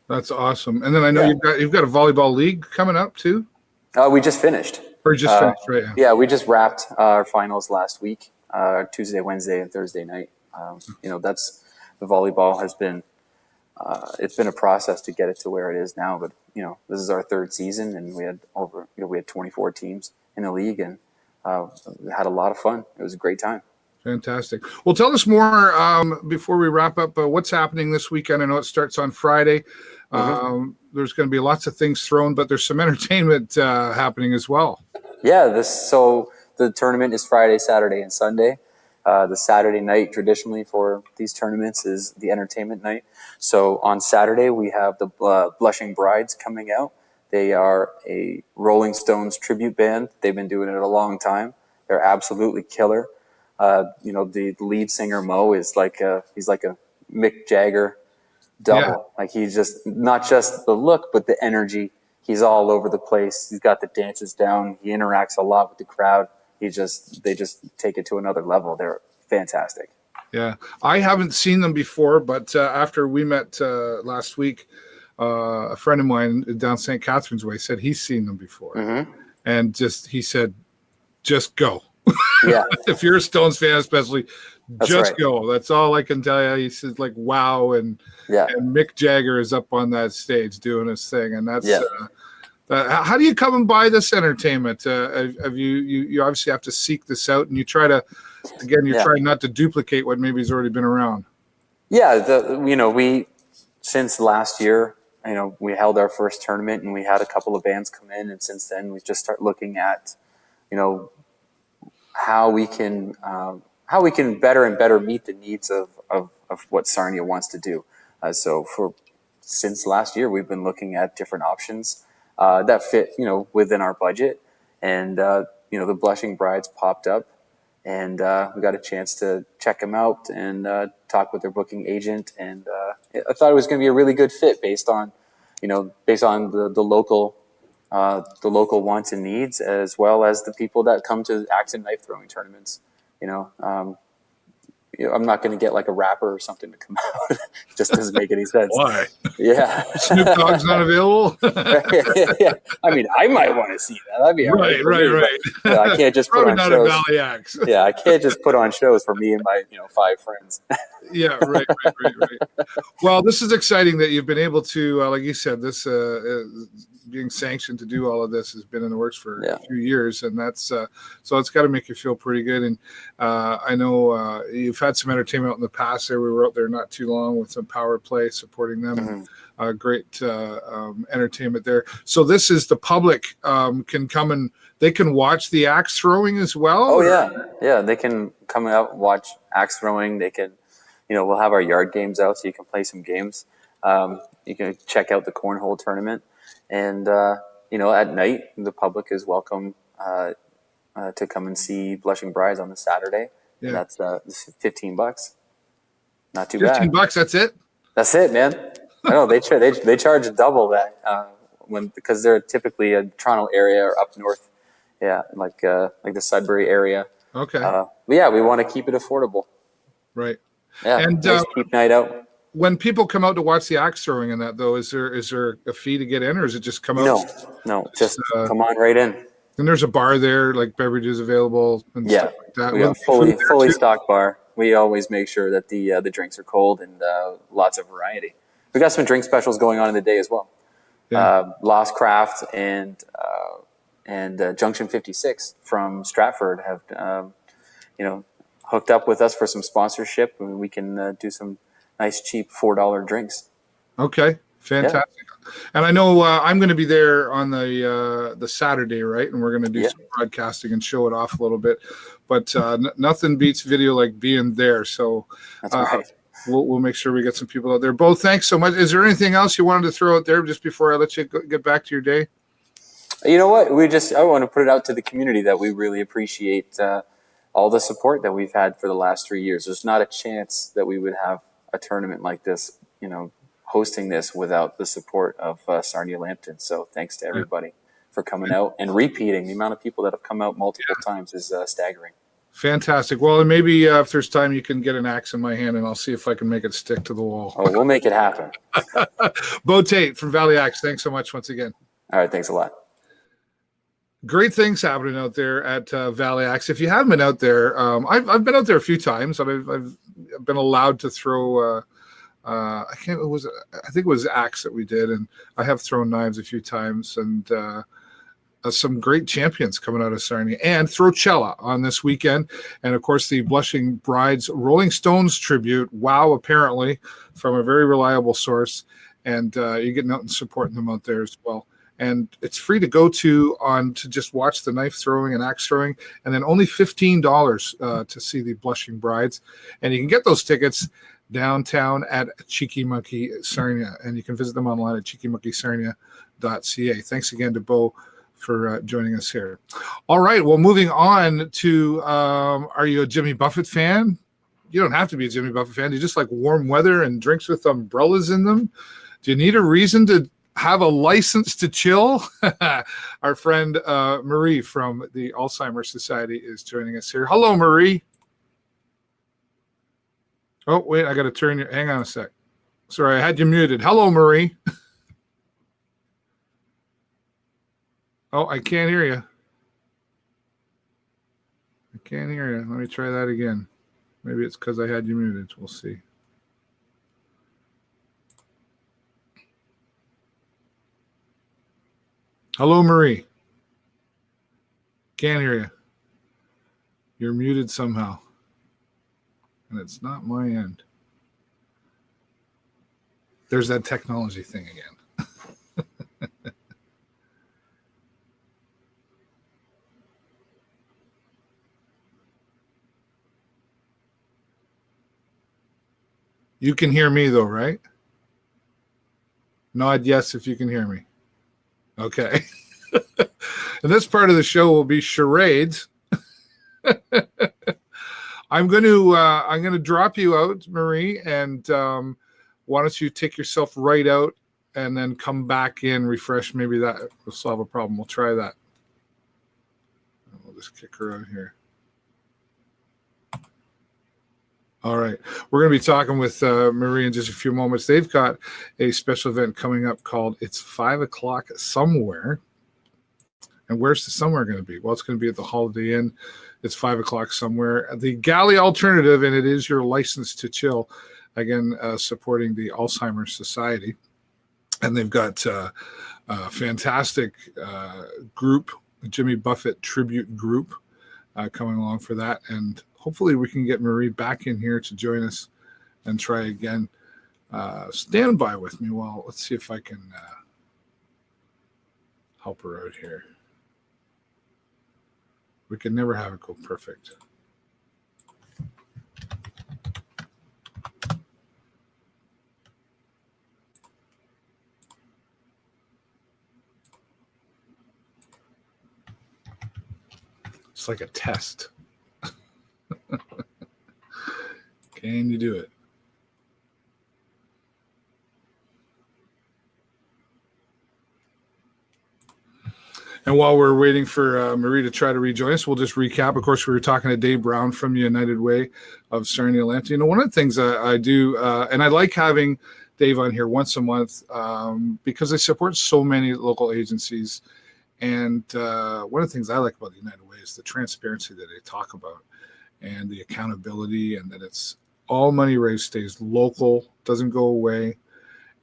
That's awesome. And then I know you've got a volleyball league coming up too. We just finished. Or just finished, right? Yeah, we just wrapped our finals last week, Tuesday, Wednesday, and Thursday night. That's the volleyball has been. It's been a process to get it to where it is now, but this is our third season, and we had 24 teams in the league, and we had a lot of fun. It was a great time. Fantastic. Well, tell us more before we wrap up. What's happening this weekend? I know it starts on Friday. There's going to be lots of things thrown, but there's some entertainment happening as well. Yeah, so the tournament is Friday, Saturday, and Sunday. The Saturday night traditionally for these tournaments is the entertainment night. So on Saturday, we have the Blushing Brides coming out. They are a Rolling Stones tribute band. They've been doing it a long time. They're absolutely killer. The lead singer, Mo, is he's like a Mick Jagger double. Yeah. Like, he's just not just the look, but the energy. He's all over the place. He's got the dances down. He interacts a lot with the crowd. They just take it to another level. They're fantastic. Yeah, I haven't seen them before, but after we met last week, a friend of mine down St. Catharines Way said he's seen them before, and he said, just go. Yeah, if you're a Stones fan, especially, just go. That's all I can tell you. He says, like, wow, and Mick Jagger is up on that stage doing his thing, and that's. How do you come and buy this entertainment? Have you obviously have to seek this out, and you try to, again, try not to duplicate what maybe has already been around. Yeah, we since last year, we held our first tournament, and we had a couple of bands come in, and since then we just start looking at, how we can better and better meet the needs of what Sarnia wants to do. Since last year, we've been looking at different options that fit, within our budget. And, the Blushing Brides popped up, and we got a chance to check them out and talk with their booking agent. And I thought it was going to be a really good fit based on the local wants and needs, as well as the people that come to axe and knife throwing tournaments. I'm not going to get like a rapper or something to come out. It just doesn't make any sense. Why? Yeah. Snoop Dogg's not available? Yeah. I mean, I might want to see that. That'd be right. I can't just probably put on not shows. A Valley Axe. Yeah, I can't just put on shows for me and my 5 friends. Yeah, right. Well, this is exciting that you've been able to, like you said, this being sanctioned to do all of this has been in the works for a few years, and that's so it's got to make you feel pretty good. And I know you've had some entertainment out in the past. We were out there not too long with some Power Play supporting them. Great entertainment there. So this is the public can come and they can watch the axe throwing as well. Oh yeah, they can come out and watch axe throwing. They can, we'll have our yard games out, so you can play some games. You can check out the cornhole tournament, and at night the public is welcome to come and see Blushing Brides on the Saturday. Yeah. And that's $15. Not too bad. $15. That's it. That's it, man. I know they charge double that because they're typically a Toronto area or up north, yeah, like the Sudbury area. Okay. But yeah, we want to keep it affordable. Right. Yeah, And nice cheap night out. when people come out to watch the axe throwing and that, though, is there a fee to get in, or is it just come out? No, just come on right in. And there's a bar there, like beverages available and Yeah, stuff like that. we got fully stocked bar. We always make sure that the drinks are cold and lots of variety. We got some drink specials going on in the day as well. Yeah. Lost Craft and Junction 56 from Stratford have hooked up with us for some sponsorship, and we can do some nice cheap $4 drinks. Okay, fantastic. Yeah. And I know I'm going to be there on the Saturday, right? And we're going to do some broadcasting and show it off a little bit. But nothing beats video like being there. So that's right. We'll make sure we get some people out there. Bo, thanks so much. Is there anything else you wanted to throw out there just before I let you get back to your day? You know what? I want to put it out to the community that we really appreciate all the support that we've had for the last 3 years. There's not a chance that we would have a tournament like this, hosting this without the support of Sarnia-Lambton. So thanks to everybody for coming out and repeating. The amount of people that have come out multiple times is staggering. Fantastic. Well, and maybe if there's time, you can get an axe in my hand, and I'll see if I can make it stick to the wall. Oh, we'll make it happen. Bo Tait from Valley Axe, thanks so much once again. All right, thanks a lot. Great things happening out there at Valley Axe. If you haven't been out there, I've been out there a few times. I've been allowed to throw. I think it was axe that we did, and I have thrown knives a few times, and some great champions coming out of Sarnia, and Throwchella on this weekend, and of course the Blushing Brides Rolling Stones tribute. Wow, apparently from a very reliable source, and you're getting out and supporting them out there as well. And it's free to go to just watch the knife throwing and axe throwing, and then only $15 to see the Blushing Brides, and you can get those tickets downtown at Cheeky Monkey Sarnia, and you can visit them online at cheekymonkeysarnia.ca. Thanks again to Bo for joining us here. All right, well, moving on to are you a Jimmy Buffett fan? You don't have to be a Jimmy Buffett fan. Do you just like warm weather and drinks with umbrellas in them? Do you need a reason to have a license to chill? Our friend Marie from the Alzheimer's Society is joining us here. Hello, Marie. Oh, wait, I got to turn your, hang on a sec. Sorry, I had you muted. Hello, Marie. Oh, I can't hear you. I can't hear you. Let me try that again. Maybe it's because I had you muted. We'll see. Hello, Marie. Can't hear you. You're muted somehow. And it's not my end. There's that technology thing again. You can hear me though, right? Nod yes if you can hear me. Okay. And this part of the show will be charades. I'm going to drop you out, Marie, and why don't you take yourself right out and then come back in, refresh. Maybe that will solve a problem. We'll try that. We'll just kick her out here. All right. We're going to be talking with Marie in just a few moments. They've got a special event coming up called It's 5 o'clock Somewhere. And where's the somewhere going to be? Well, it's going to be at the Holiday Inn. It's 5 o'clock somewhere. The Galley Alternative, and it is your license to chill. Again, supporting the Alzheimer's Society. And they've got a fantastic group, Jimmy Buffett tribute group, coming along for that. And hopefully we can get Marie back in here to join us and try again. Stand by with me while let's see if I can help her out here. We can never have it go perfect. It's like a test. Can you do it? And while we're waiting for Marie to try to rejoin us, we'll just recap. Of course, we were talking to Dave Brown from United Way of Sarnia-Lambton. You know, one of the things I do, and I like having Dave on here once a month because they support so many local agencies. And one of the things I like about the United Way is the transparency that they talk about and the accountability, and that it's all money raised stays local, doesn't go away,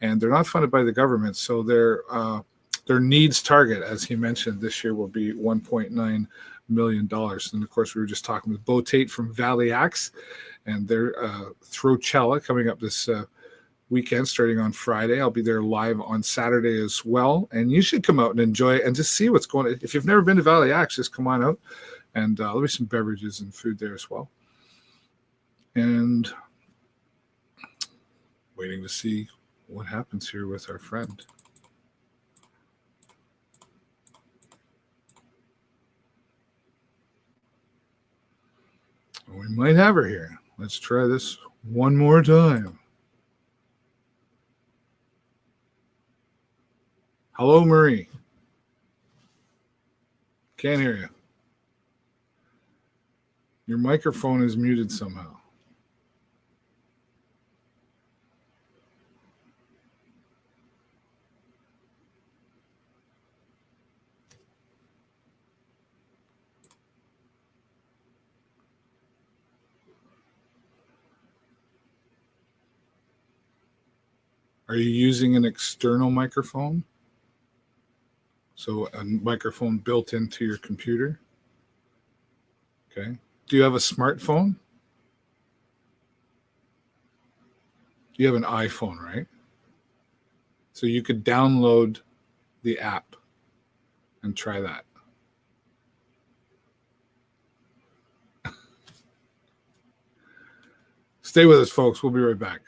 and they're not funded by the government. So their needs target, as he mentioned, this year will be $1.9 million. And of course, we were just talking with Tait from Valley Axe and their Throwchella coming up this weekend, starting on Friday. I'll be there live on Saturday as well. And you should come out and enjoy it and just see what's going on. If you've never been to Valley Axe, just come on out, and there'll be some beverages and food there as well. And waiting to see what happens here with our friend. We might have her here. Let's try this one more time. Hello, Marie. Can't hear you. Your microphone is muted somehow. Are you using an external microphone? So a microphone built into your computer? Okay. Do you have a smartphone? You have an iPhone, right? So you could download the app and try that. Stay with us, folks. We'll be right back.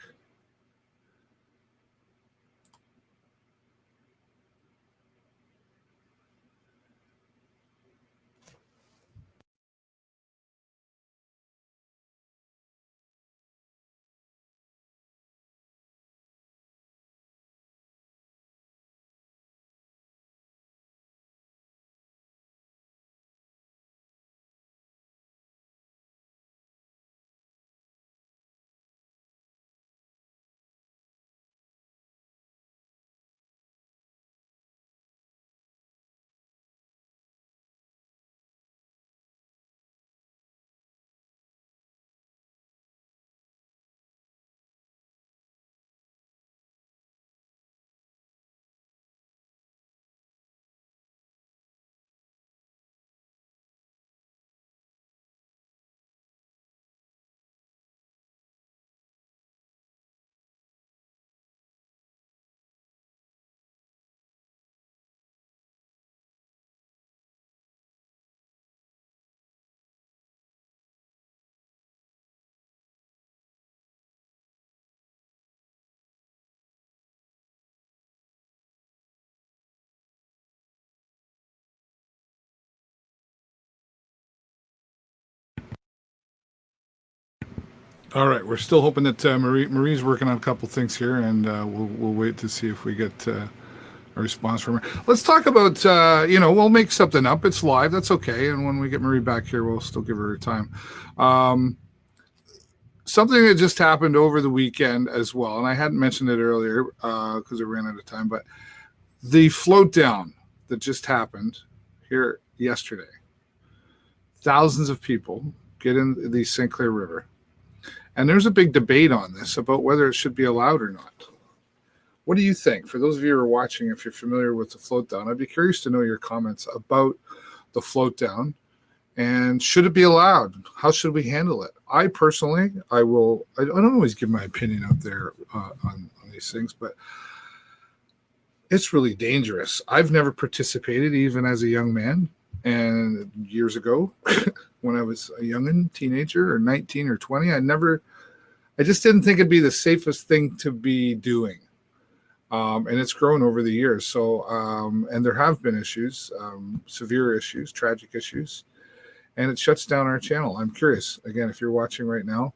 All right, we're still hoping that Marie's working on a couple things here, and we'll wait to see if we get a response from her. Let's talk about we'll make something up. It's live, that's okay. And when we get Marie back here, we'll still give her her time. Something that just happened over the weekend as well, and I hadn't mentioned it earlier because I ran out of time, but the float down that just happened here yesterday. Thousands of people get in the St. Clair River. And there's a big debate on this about whether it should be allowed or not. What do you think? For those of you who are watching, if you're familiar with the float down, I'd be curious to know your comments about the float down, and should it be allowed? How should we handle it? I personally, I don't always give my opinion out there on these things, but it's really dangerous. I've never participated, even as a young man, and years ago when I was a youngin' teenager or 19 or 20, I just didn't think it'd be the safest thing to be doing. And it's grown over the years. So, and there have been issues, severe issues, tragic issues, and it shuts down our channel. I'm curious, again, if you're watching right now,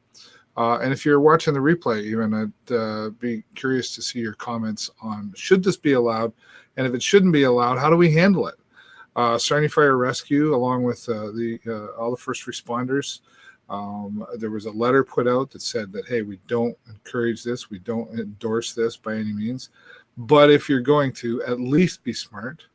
and if you're watching the replay even, I'd be curious to see your comments on should this be allowed, and if it shouldn't be allowed, how do we handle it? Sarnia Fire Rescue, along with all the first responders. There was a letter put out that said that, hey, we don't encourage this, we don't endorse this by any means, but if you're going to, at least be smart.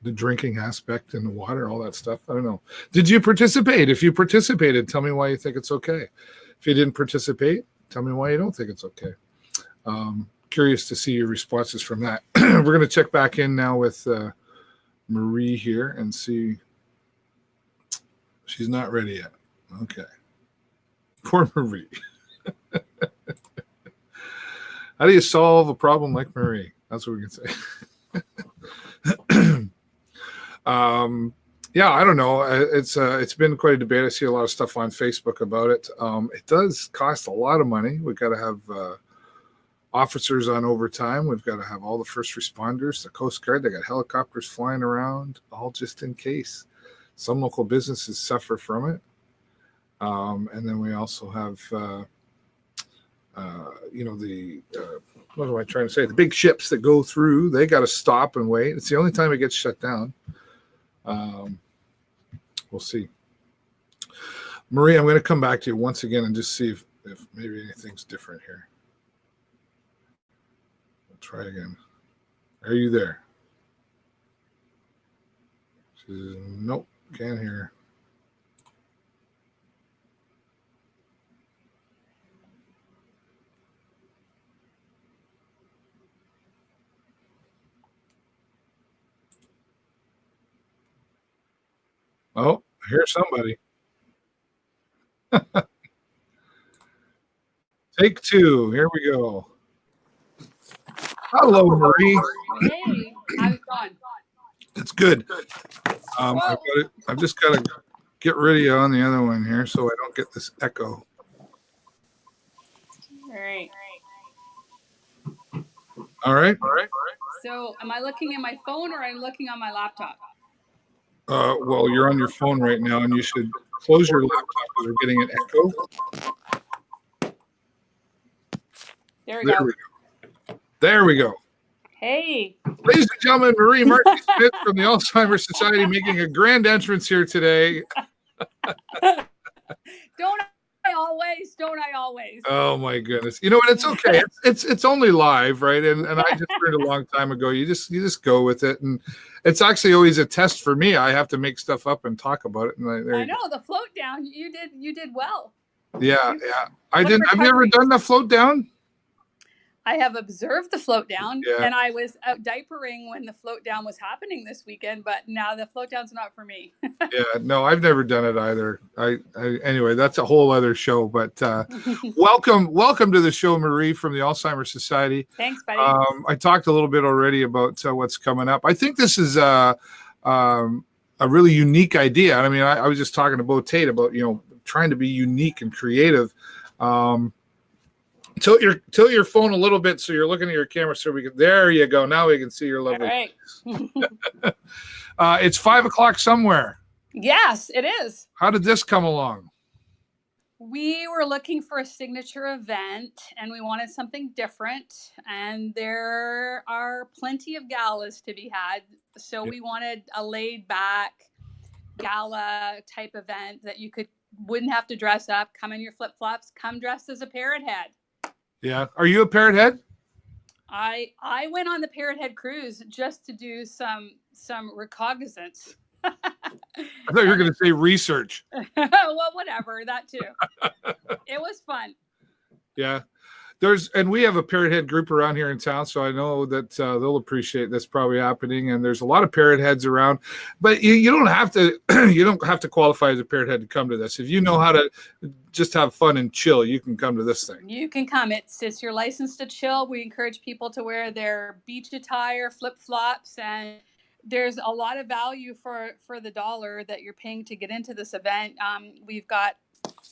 The drinking aspect in the water, all that stuff. I don't know. Did you participate? If you participated, tell me why you think it's okay. If you didn't participate, tell me why you don't think it's okay. Curious to see your responses from that. We're going to check back in now with Marie here and see. She's not ready yet. Okay. Poor Marie. How do you solve a problem like Marie? That's what we can say. Yeah, I don't know. It's been quite a debate. I see a lot of stuff on Facebook about it. It does cost a lot of money. We've got to have officers on overtime. We've got to have all the first responders, the Coast Guard. They got helicopters flying around, all just in case. Some local businesses suffer from it. And then we also have, what am I trying to say? The big ships that go through, they got to stop and wait. It's the only time it gets shut down. We'll see. Marie, I'm going to come back to you once again and just see if maybe anything's different here. We'll try again. Are you there? She says, nope, can't hear. Oh, I hear somebody. Take two. Here we go. Hello, Marie. Hey, how's it going? It's good. I've just got to get rid of you on the other one here so I don't get this echo. All right. All right. So, am I looking at my phone or am I looking on my laptop? Well, you're on your phone right now, and you should close your laptop because we're getting an echo. There we go. There we go. Hey. Ladies and gentlemen, Marie Martin Smith from the Alzheimer's Society making a grand entrance here today. Don't I always? Oh my goodness! You know what? It's okay. It's only live, right? And I just learned a long time ago. You just go with it, and it's actually always a test for me. I have to make stuff up and talk about it. And I know the float down. You did well. Yeah. I've never done the float down. I have observed the float down, Yeah. and I was out diapering when the float down was happening this weekend. But now the float down's not for me. Yeah, no, I've never done it either. Anyway, that's a whole other show. But welcome to the show, Marie from the Alzheimer's Society. Thanks, buddy. I talked a little bit already about what's coming up. I think this is a really unique idea. I mean, I was just talking to Tait about trying to be unique and creative. Tilt your phone a little bit so you're looking at your camera so we can. There you go. Now we can see your lovely. All right. It's 5:00 somewhere. Yes, it is. How did this come along? We were looking for a signature event and we wanted something different. And there are plenty of galas to be had. So we wanted a laid back gala type event that you wouldn't have to dress up, come in your flip flops, come dressed as a parrot head. Yeah. Are you a parrot head? I went on the Parrot Head cruise just to do some recognizance. I thought you were going to say research. Well, whatever, that too. It was fun. Yeah. And we have a parrot head group around here in town, so I know that they'll appreciate this probably happening. And there's a lot of parrot heads around, but you don't have to you don't have to qualify as a parrot head to come to this. If you know how to just have fun and chill, you can come to this thing. You can come. It's your license to chill. We encourage people to wear their beach attire, flip flops, and there's a lot of value for the dollar that you're paying to get into this event. We've got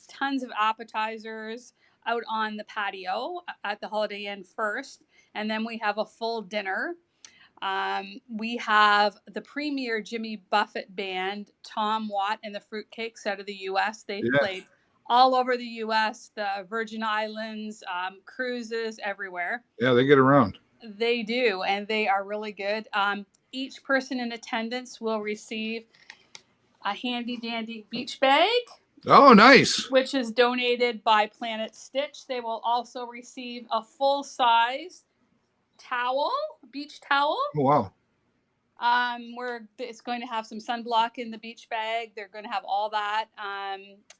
tons of appetizers out on the patio at the Holiday Inn first, and then we have a full dinner. We have the premier Jimmy Buffett band, Tom Watt and the Fruitcakes out of the U.S. They've played all over the U.S., the Virgin Islands, cruises everywhere. Yeah, they get around. They do, and they are really good. Each person in attendance will receive a handy dandy beach bag, Oh, nice. which is donated by Planet Stitch. They will also receive a full size towel, beach towel. Oh, wow. Where it's going to have some sunblock in the beach bag. They're going to have all that.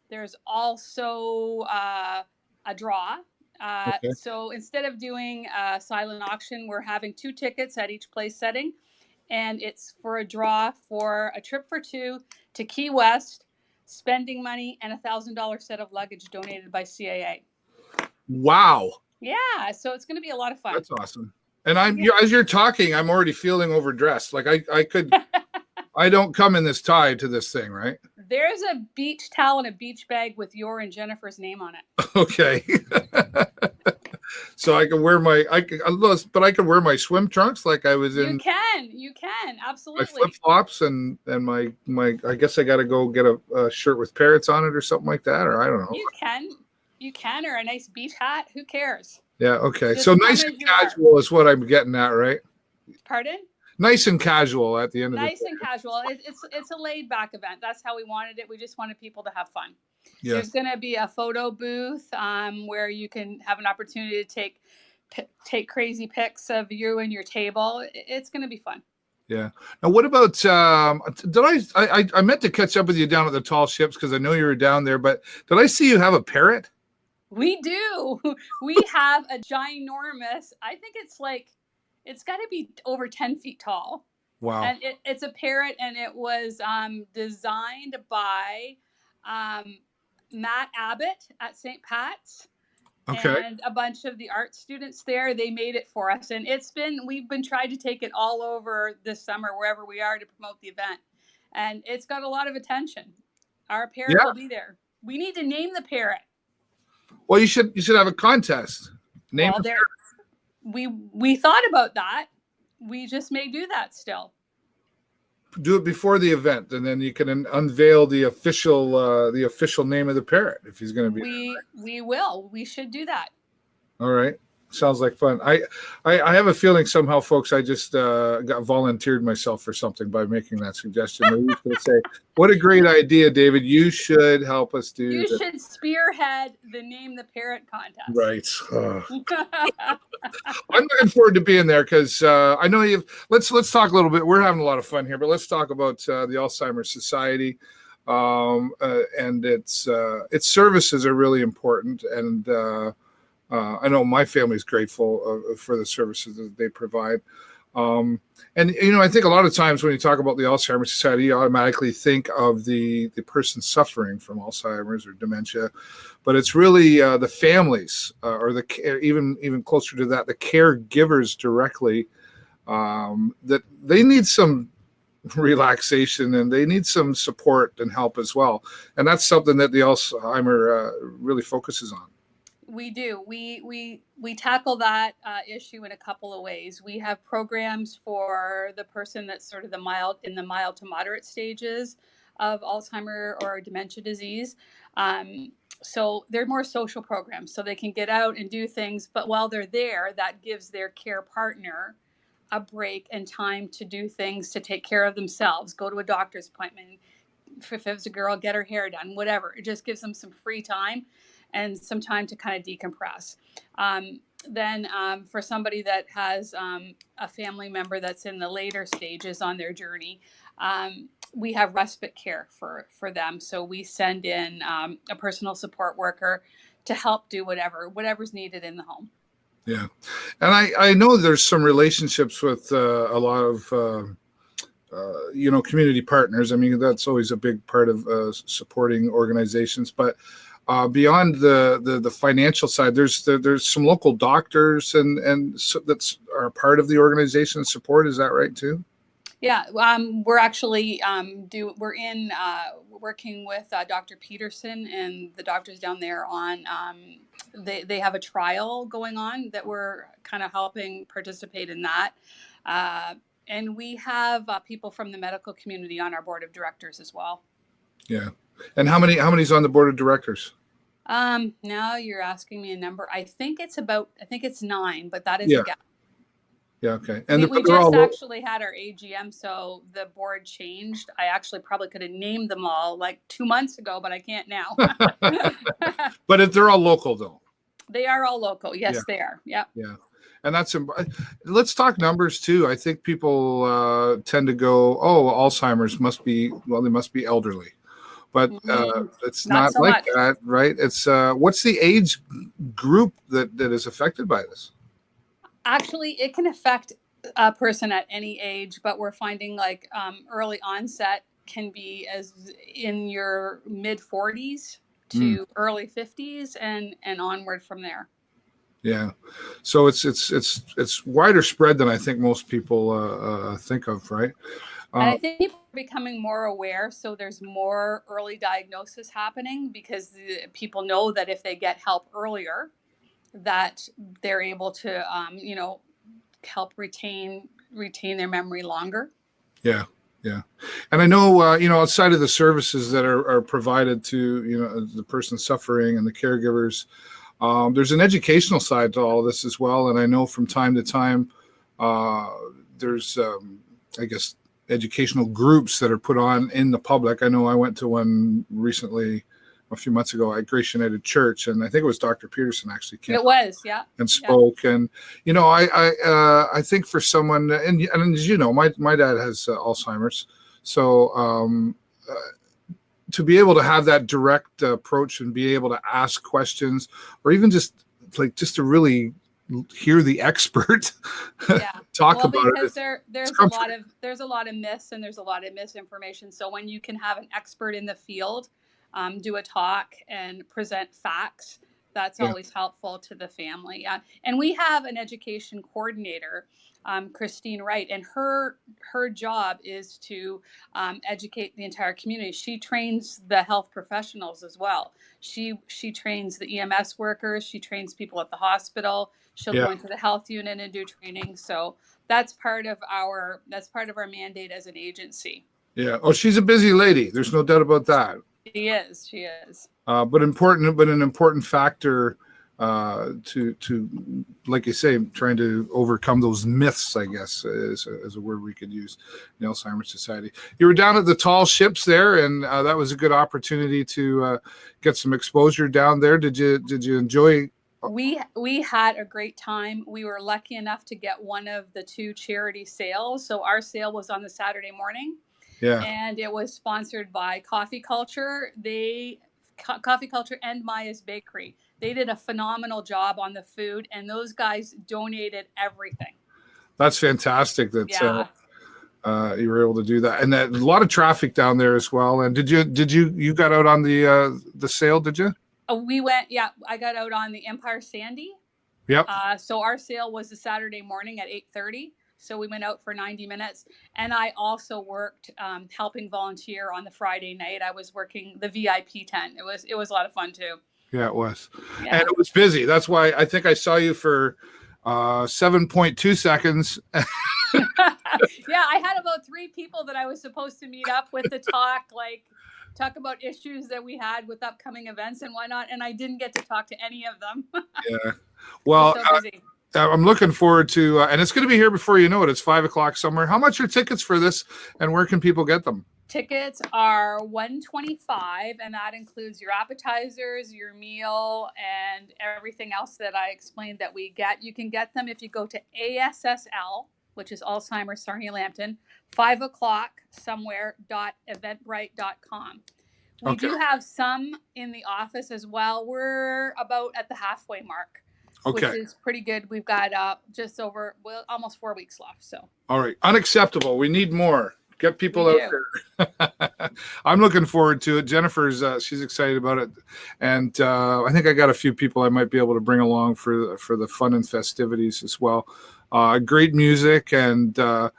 There's also a draw. Okay. So instead of doing a silent auction, we're having 2 tickets at each place setting, and it's for a draw for a trip for 2 to Key West, spending money, and $1,000 set of luggage donated by CAA. Wow. Yeah, so it's going to be a lot of fun. That's awesome. And as you're talking, I'm already feeling overdressed. Like I could, I don't come in this tie to this thing, right? There's a beach towel and a beach bag with your and Jennifer's name on it. Okay. So I can wear I could wear my swim trunks like I was in. You can, absolutely. My flip flops and my I guess I got to go get a shirt with parrots on it or something like that, or I don't know. You can, or a nice beach hat. Who cares? Yeah. Okay. Just so nice and casual is what I'm getting at, right? Pardon? Nice and casual at the end of the day. Nice and casual. It's a laid back event. That's how we wanted it. We just wanted people to have fun. Yeah. There's going to be a photo booth where you can have an opportunity to take crazy pics of you and your table. It's going to be fun. Yeah. Now, what about? Did I meant to catch up with you down at the Tall Ships because I know you were down there, but did I see you have a parrot? We do. We have a ginormous. I think it's got to be over 10 feet tall. Wow. And it's a parrot, and it was designed by Matt Abbott at St. Pat's. Okay. And a bunch of the art students there. They made it for us, and we've been trying to take it all over this summer wherever we are to promote the event, and it's got a lot of attention. Our parrot will be there. We need to name the parrot. Well, you should have a contest. Name the parrot. We thought about that. We just may do that still. Do it before the event, and then you can unveil the official name of the parrot if he's going to be. We will. We should do that. All right. Sounds like fun. I have a feeling somehow, folks, I just got volunteered myself for something by making that suggestion. I was going to say, what a great idea, David. You should help us do. You should spearhead the Name the Parrot contest. Right. I'm looking forward to being there because I know you've. Let's talk a little bit. We're having a lot of fun here, but let's talk about the Alzheimer's Society. And its services are really important, and I know my family is grateful for the services that they provide. And I think a lot of times when you talk about the Alzheimer's Society, you automatically think of the person suffering from Alzheimer's or dementia, but it's really the families or even closer to that, the caregivers directly, that they need some relaxation and they need some support and help as well. And that's something that the Alzheimer really focuses on. We do. We tackle that issue in a couple of ways. We have programs for the person that's sort of the mild to moderate stages of Alzheimer or dementia disease. So they're more social programs, so they can get out and do things. But while they're there, that gives their care partner a break and time to do things, to take care of themselves, go to a doctor's appointment. If it's a girl, get her hair done, whatever. It just gives them some free time and some time to kind of decompress. Then for somebody that has a family member that's in the later stages on their journey, we have respite care for them. So we send in a personal support worker to help do whatever's needed in the home. Yeah. And I know there's some relationships with a lot of community partners. I mean, that's always a big part of supporting organizations, but beyond the financial side, there's some local doctors and that's are part of the organization support. Is that right too? Yeah, we're actually working with Dr. Peterson and the doctors down there on. They have a trial going on that we're kind of helping participate in that, and we have people from the medical community on our board of directors as well. Yeah, and how many's on the board of directors? Now you're asking me a number. I think it's 9, but that is a gap. Yeah. Okay. We But they're just all actually had our AGM, so the board changed. I actually probably could have named them all like 2 months ago, but I can't now. but if they're all local though. They are all local. Yes, Yeah. they are. Yeah. Yeah. And let's talk numbers too. I think people tend to go, oh, Alzheimer's must be, well, they must be elderly, but it's Not not so like much. that, right? It's what's the age group that is affected by this? Actually, it can affect a person at any age, but we're finding like early onset can be as in your mid 40s to early 50s and onward from there. Yeah, so it's wider spread than I think most people think of, right? And I think people are becoming more aware, so there's more early diagnosis happening because people know that if they get help earlier, that they're able to, help retain their memory longer. Yeah, yeah, and I know outside of the services that are provided to the person suffering and the caregivers. There's an educational side to all this as well, and I know from time to time there's, I guess, educational groups that are put on in the public. I know I went to one recently, a few months ago, at Grace United Church, and I think it was Dr. Peterson actually came. It was, yeah, and spoke, and I think for someone, and as you know, my dad has Alzheimer's, so. To be able to have that direct approach and be able to ask questions, or even just to really hear the expert talk about it. Because there's a lot of myths and there's a lot of misinformation. So when you can have an expert in the field do a talk and present facts, that's always helpful to the family. And we have an education coordinator, Christine Wright, and her job is to educate the entire community. She trains the health professionals as well. She trains the EMS workers. She trains people at the hospital. She'll go into the health unit and do training. So that's part of our mandate as an agency. Yeah. Oh, she's a busy lady. There's no doubt about that. She is. But an important factor to like you say, trying to overcome those myths, I guess, is a word we could use in the Alzheimer's Society. You were down at the Tall Ships there, and that was a good opportunity to get some exposure down there. Did you enjoy? We had a great time. We were lucky enough to get one of the 2 charity sales. So our sale was on the Saturday morning. Yeah. And it was sponsored by Coffee Culture. Coffee Culture and Maya's Bakery. They did a phenomenal job on the food, and those guys donated everything. That's fantastic that you were able to do that. And that, a lot of traffic down there as well. And did you got out on the sale, did you? We went, I got out on the Empire Sandy. Yep. So our sale was the Saturday morning at 8:30. So we went out for 90 minutes. And I also worked helping volunteer on the Friday night. I was working the VIP tent. It was a lot of fun too. Yeah, it was. Yeah. And it was busy. That's why I think I saw you for 7.2 seconds. Yeah, I had about 3 people that I was supposed to meet up with to talk about issues that we had with upcoming events and whatnot. And I didn't get to talk to any of them. Yeah. Well, so I'm looking forward to, and it's going to be here before you know it. It's 5:00 somewhere. How much are tickets for this, and where can people get them? Tickets are $125, and that includes your appetizers, your meal, and everything else that I explained that we get. You can get them if you go to ASSL, which is Alzheimer's Sarnia-Lambton, 5:00 somewhere.eventbrite.com. We do have some in the office as well. We're about at the halfway mark. Which is pretty good. We've got just over almost 4 weeks left. So all right, unacceptable. We need more. Get people out there. I'm looking forward to it. Jennifer's she's excited about it, and I think I got a few people I might be able to bring along for the fun and festivities as well. Great music, and I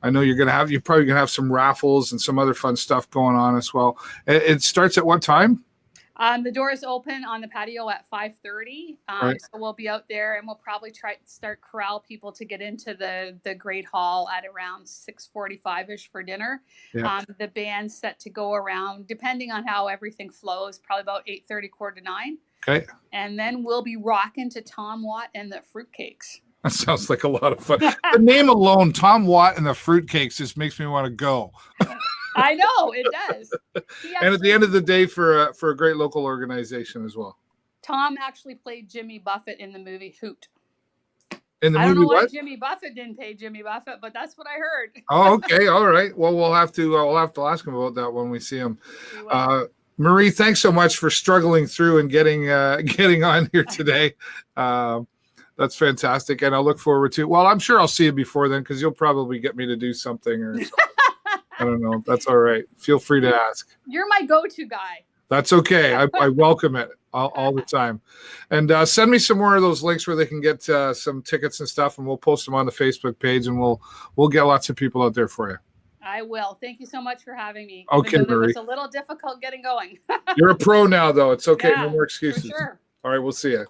know you're probably gonna have some raffles and some other fun stuff going on as well. It starts at what time? The doors open on the patio at 5:30. Right. So we'll be out there, and we'll probably try to start corral people to get into the Great Hall at around 6:45-ish for dinner. Yeah. The band's set to go around, depending on how everything flows, probably about 8:30, 8:45. Okay. And then we'll be rocking to Tom Watt and the Fruitcakes. That sounds like a lot of fun. The name alone, Tom Watt and the fruitcakes, just makes me want to go. I know it does. And at the end of the day, for a great local organization as well. Tom actually played Jimmy Buffett in the movie Hoot. In the I don't movie, know why what? Jimmy Buffett didn't pay Jimmy Buffett, but that's what I heard. Oh, okay, all right. Well, we'll have to ask him about that when we see him. Marie, thanks so much for struggling through and getting on here today. That's fantastic, and I'll look forward to. Well, I'm sure I'll see you before then because you'll probably get me to do something or something. I don't know. That's all right. Feel free to ask. You're my go-to guy. That's okay. I welcome it all the time. And send me some more of those links where they can get some tickets and stuff, and we'll post them on the Facebook page, and we'll get lots of people out there for you. I will. Thank you so much for having me. Okay, Marie. It was a little difficult getting going. You're a pro now, though. It's okay. Yeah, no more excuses. for sure. All right, we'll see you.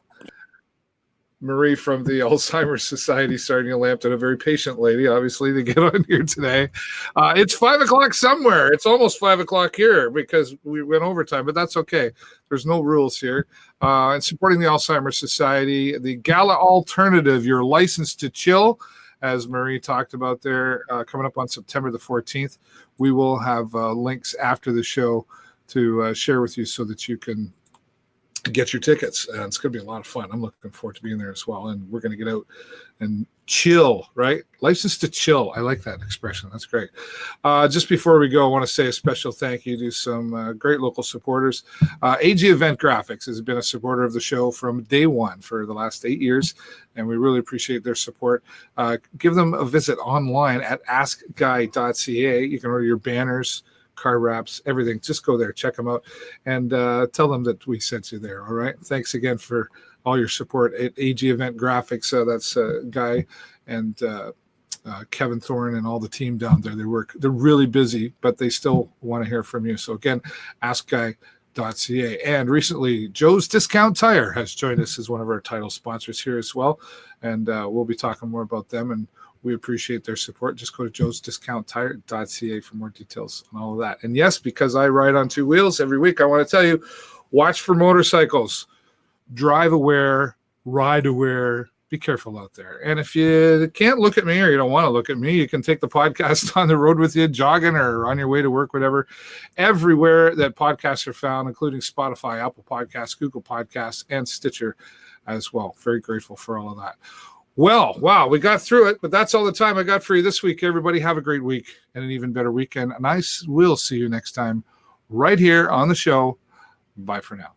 Marie from the Alzheimer's Society, Sarnia-Lambton, a very patient lady, obviously, to get on here today. It's 5 o'clock somewhere. It's almost 5 o'clock here because we went overtime, but that's okay. There's no rules here. And supporting the Alzheimer's Society, the Gala Alternative, your license to chill, as Marie talked about there, coming up on September the 14th. We will have links after the show to share with you so that you can get your tickets, and it's going to be a lot of fun. I'm looking forward to being there as well, and we're going to get out and chill, right? License to chill. I like that expression. That's great. Just before we go, I want to say a special thank you to some great local supporters. AG Event Graphics has been a supporter of the show from day one for the last 8 years, and we really appreciate their support. Give them a visit online at askguy.ca. You can order your banners, car wraps, everything. Just go there, check them out, and tell them that we sent you there. All right. Thanks again for all your support at AG Event Graphics. That's Guy and Kevin Thorne and all the team down there. They're really busy, but they still want to hear from you. So again, askguy.ca. And recently, Joe's Discount Tire has joined us as one of our title sponsors here as well, and we'll be talking more about them, and we appreciate their support. Just go to joesdiscounttire.ca for more details on all of that. And yes, because I ride on two wheels every week, I want to tell you, watch for motorcycles. Drive aware, ride aware, be careful out there. And if you can't look at me or you don't want to look at me, you can take the podcast on the road with you, jogging or on your way to work, whatever. Everywhere that podcasts are found, including Spotify, Apple Podcasts, Google Podcasts, and Stitcher as well. Very grateful for all of that. Well, wow, we got through it, but that's all the time I got for you this week. Everybody have a great week and an even better weekend. And I will see you next time right here on the show. Bye for now.